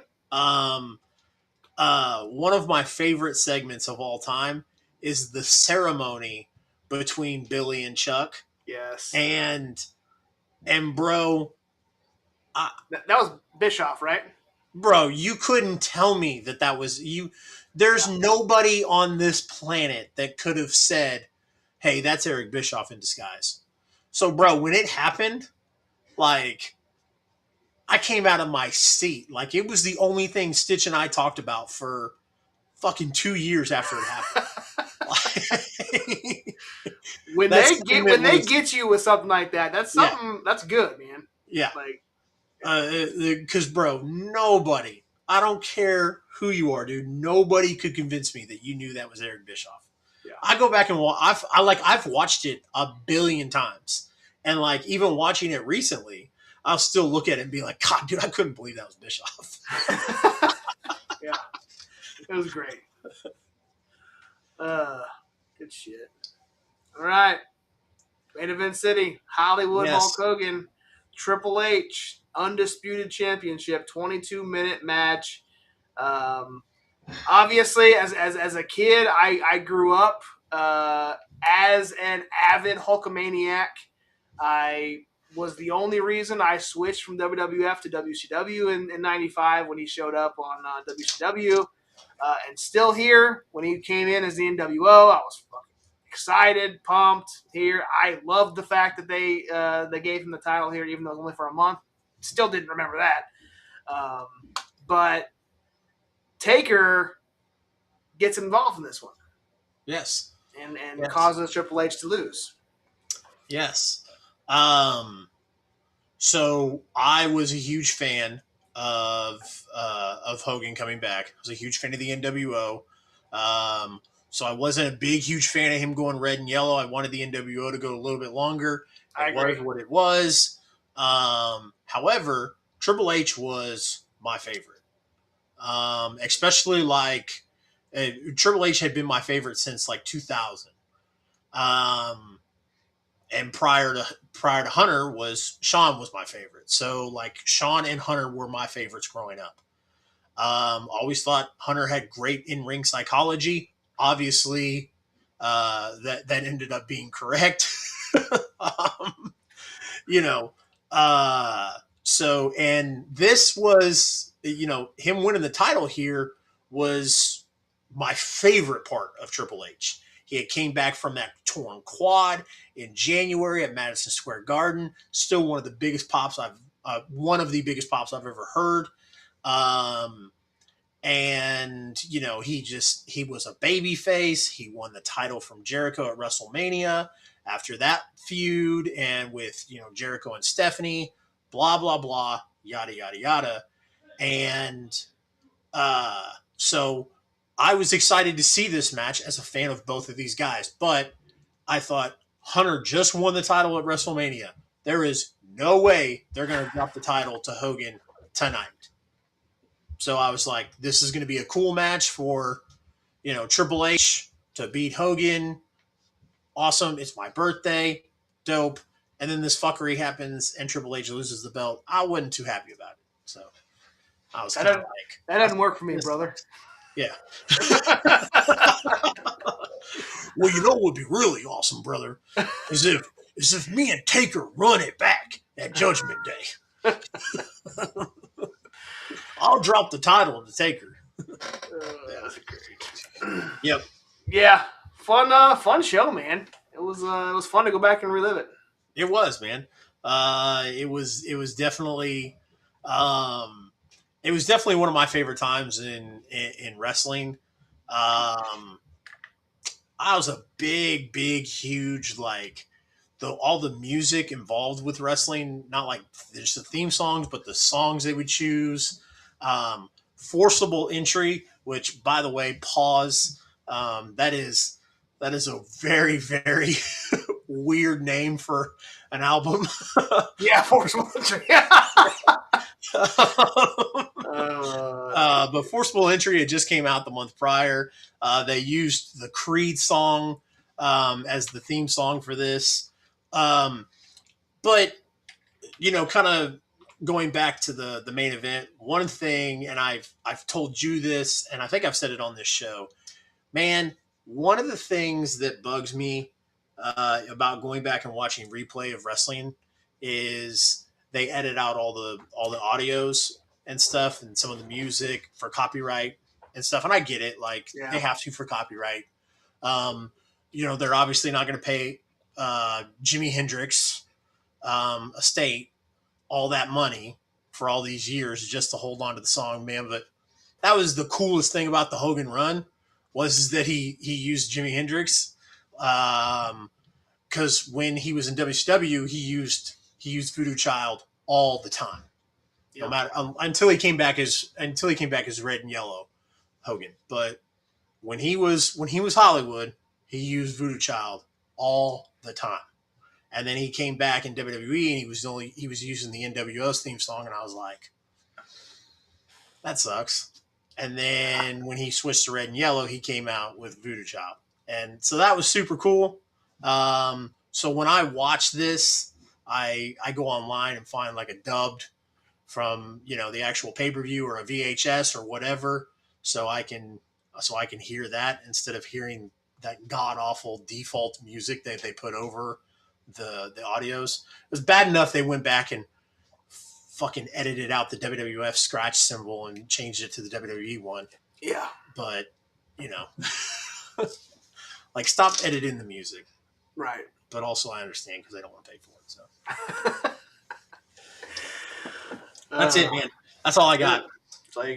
One of my favorite segments of all time is the ceremony between Billy and Chuck. Yes. And bro, that was Bischoff, right? Bro, you couldn't tell me that was you. There's nobody on this planet that could have said, hey, that's Eric Bischoff in disguise. So, bro, when it happened, like, I came out of my seat. Like, it was the only thing Stitch and I talked about for fucking 2 years after it happened. when they get you with something like that, that's something that's good, man. Yeah. Like, because, bro, nobody, I don't care who you are, dude, nobody could convince me that you knew that was Eric Bischoff. Yeah. I go back and I've watched it a billion times, and like even watching it recently, I'll still look at it and be like, God, dude, I couldn't believe that was Bischoff. Yeah, it was great. Good shit. All right, main event city, Hollywood, Hulk Hogan, Triple H, undisputed championship, 22-minute match. Obviously, as a kid, I grew up as an avid Hulkamaniac. I was the only reason I switched from WWF to WCW in 95 when he showed up on WCW. And still here, when he came in as the NWO, I was fucking excited, pumped here. I loved the fact that they gave him the title here, even though it was only for a month. Still didn't remember that. But Taker gets involved in this one. Yes. And causes Triple H to lose. Yes. So I was a huge fan of Hogan coming back. I was a huge fan of the NWO. So I wasn't a huge fan of him going red and yellow. I wanted the NWO to go a little bit longer. It was what it was. However, Triple H was my favorite. Especially like Triple H had been my favorite since like 2000. And prior to Hunter Shawn was my favorite. So like Shawn and Hunter were my favorites growing up. Always thought Hunter had great in-ring psychology. Obviously, that ended up being correct. So, and this was, him winning the title here was my favorite part of Triple H. He had came back from that torn quad in January at Madison Square Garden. Still one of the biggest pops I've ever heard. And he was a baby face. He won the title from Jericho at WrestleMania after that feud, and with Jericho and Stephanie, blah, blah, blah, yada, yada, yada. And so I was excited to see this match as a fan of both of these guys. But I thought Hunter just won the title at WrestleMania. There is no way they're going to drop the title to Hogan tonight. So I was like, this is going to be a cool match for, Triple H to beat Hogan. Awesome. It's my birthday. Dope. And then this fuckery happens and Triple H loses the belt. I wasn't too happy about it. So I was kind of like, that doesn't work for me, brother. Yeah. Well, what would be really awesome, brother, is if me and Taker run it back at Judgment Day. I'll drop the title to Taker. That's great. Yep. Yeah, fun show, man. It was fun to go back and relive it. It was, man. It was definitely one of my favorite times in wrestling. I was a big, huge, like, all the music involved with wrestling, not like just the theme songs, but the songs they would choose. Forcible Entry, which, by the way, pause. That is a very, very weird name for an album. Yeah, Forcible Entry. But Forcible Entry, it just came out the month prior. They used the Creed song as the theme song for this. But, kind of going back to the main event, one thing, and I've told you this, and I think I've said it on this show, man, one of the things that bugs me about going back and watching replay of wrestling is they edit out all the audios and stuff and some of the music for copyright and stuff. And I get it. Like, they have to for copyright. They're obviously not going to pay Jimi Hendrix estate all that money for all these years just to hold on to the song, man. But that was the coolest thing about the Hogan run was that he used Jimi Hendrix. Because when he was in WCW, he used Voodoo Child all the time. No matter until he came back as Red and Yellow Hogan. But when he was Hollywood, he used Voodoo Child all the time. And then he came back in WWE and he was using the NWO's theme song, and I was like, that sucks. And then when he switched to Red and Yellow, he came out with Voodoo Child. And so that was super cool. So when I watch this, I go online and find like a dubbed from, the actual pay-per-view or a VHS or whatever. So I can hear that instead of hearing that god awful default music that they put over the audios. It was bad enough they went back and fucking edited out the WWF scratch symbol and changed it to the WWE one. Yeah. But, like, stop editing the music. Right. But also I understand because they don't want to pay for it. So that's it, man. That's all I got. That's all you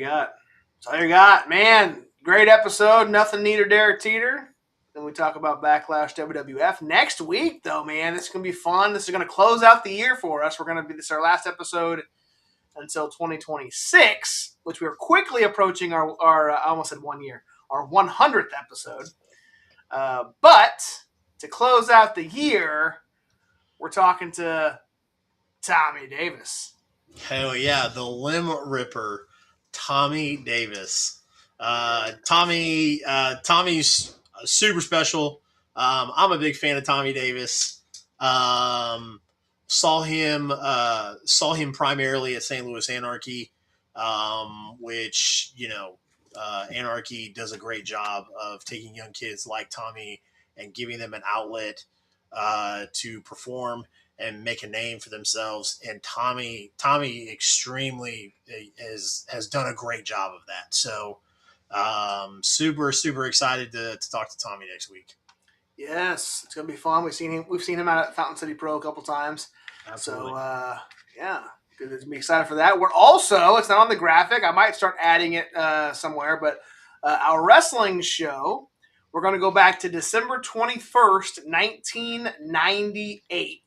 got. Man, great episode. Nothin Neater, Derek Teter. Then we talk about Backlash WWF. Next week, though, man, this is going to be fun. This is going to close out the year for us. This is our last episode until 2026, which we are quickly approaching our I almost said 1 year, our 100th episode. But to close out the year, we're talking to Tommy Davis. Hell yeah, the Limb Ripper, Tommy Davis. Tommy's super special. I'm a big fan of Tommy Davis. Saw him primarily at St. Louis Anarchy, which Anarchy does a great job of taking young kids like Tommy and giving them an outlet to perform and make a name for themselves. And Tommy extremely has done a great job of that. So super, super excited to talk to Tommy next week. Yes, it's gonna be fun. We've seen him out at Fountain City Pro a couple times. Absolutely. So yeah, good to be excited for that. We're also, it's not on the graphic. I might start adding it somewhere, but our wrestling show, we're going to go back to December 21st, 1998.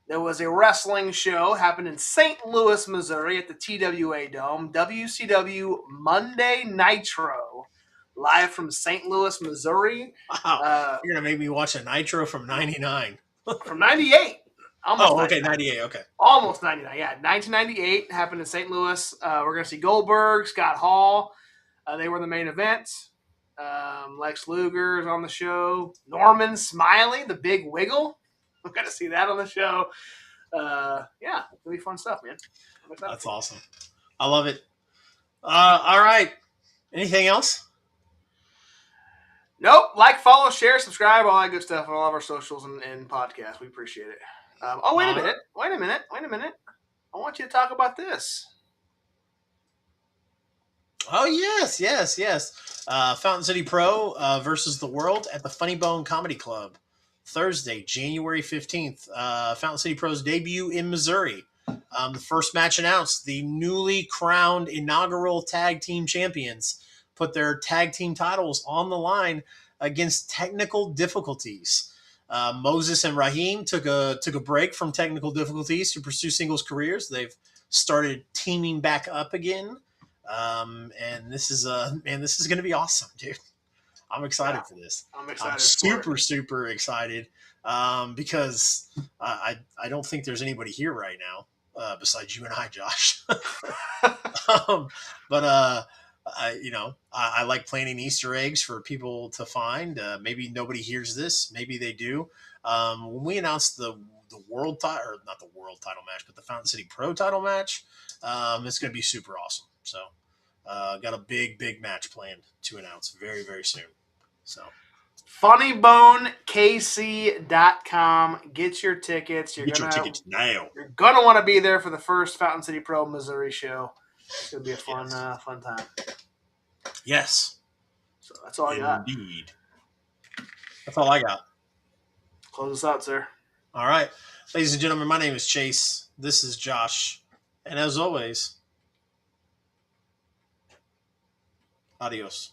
There was a wrestling show happened in St. Louis, Missouri at the TWA Dome. WCW Monday Nitro, live from St. Louis, Missouri. Wow. You're going to make me watch a Nitro from 99. From 98. Almost Oh, okay, 99. 98, okay. Almost 99, yeah. 1998 happened in St. Louis. We're going to see Goldberg, Scott Hall. They were the main event. Lex Luger is on the show. Norman Smiley, the Big Wiggle. We're going to see that on the show. Yeah, it'll be fun stuff, man. That's awesome. I love it. All right. Anything else? Nope. Like, follow, share, subscribe, all that good stuff on all of our socials and podcasts. We appreciate it. Wait a minute. I want you to talk about this. Oh, yes. Fountain City Pro versus the World at the Funny Bone Comedy Club. Thursday, January 15th. Fountain City Pro's debut in Missouri. The first match announced, the newly crowned inaugural tag team champions put their tag team titles on the line against technical difficulties. Moses and Raheem took a break from technical difficulties to pursue singles careers. They've started teaming back up again. And this is going to be awesome, dude. I'm excited for this. I'm super excited because I don't think there's anybody here right now besides you and I, Josh. But I like planting Easter eggs for people to find. Maybe nobody hears this. Maybe they do. When we announced the world title, or not the world title match, but the Fountain City Pro title match, it's going to be super awesome. So got a big match planned to announce very, very soon. So FunnyBoneKC.com. Get your tickets. Get your tickets now. You're gonna want to be there for the first Fountain City Pro Missouri show. It's gonna be a fun time. Yes. So that's all I got. Indeed. That's all I got. Close us out, sir. All right. Ladies and gentlemen, my name is Chase. This is Josh. And as always, adios.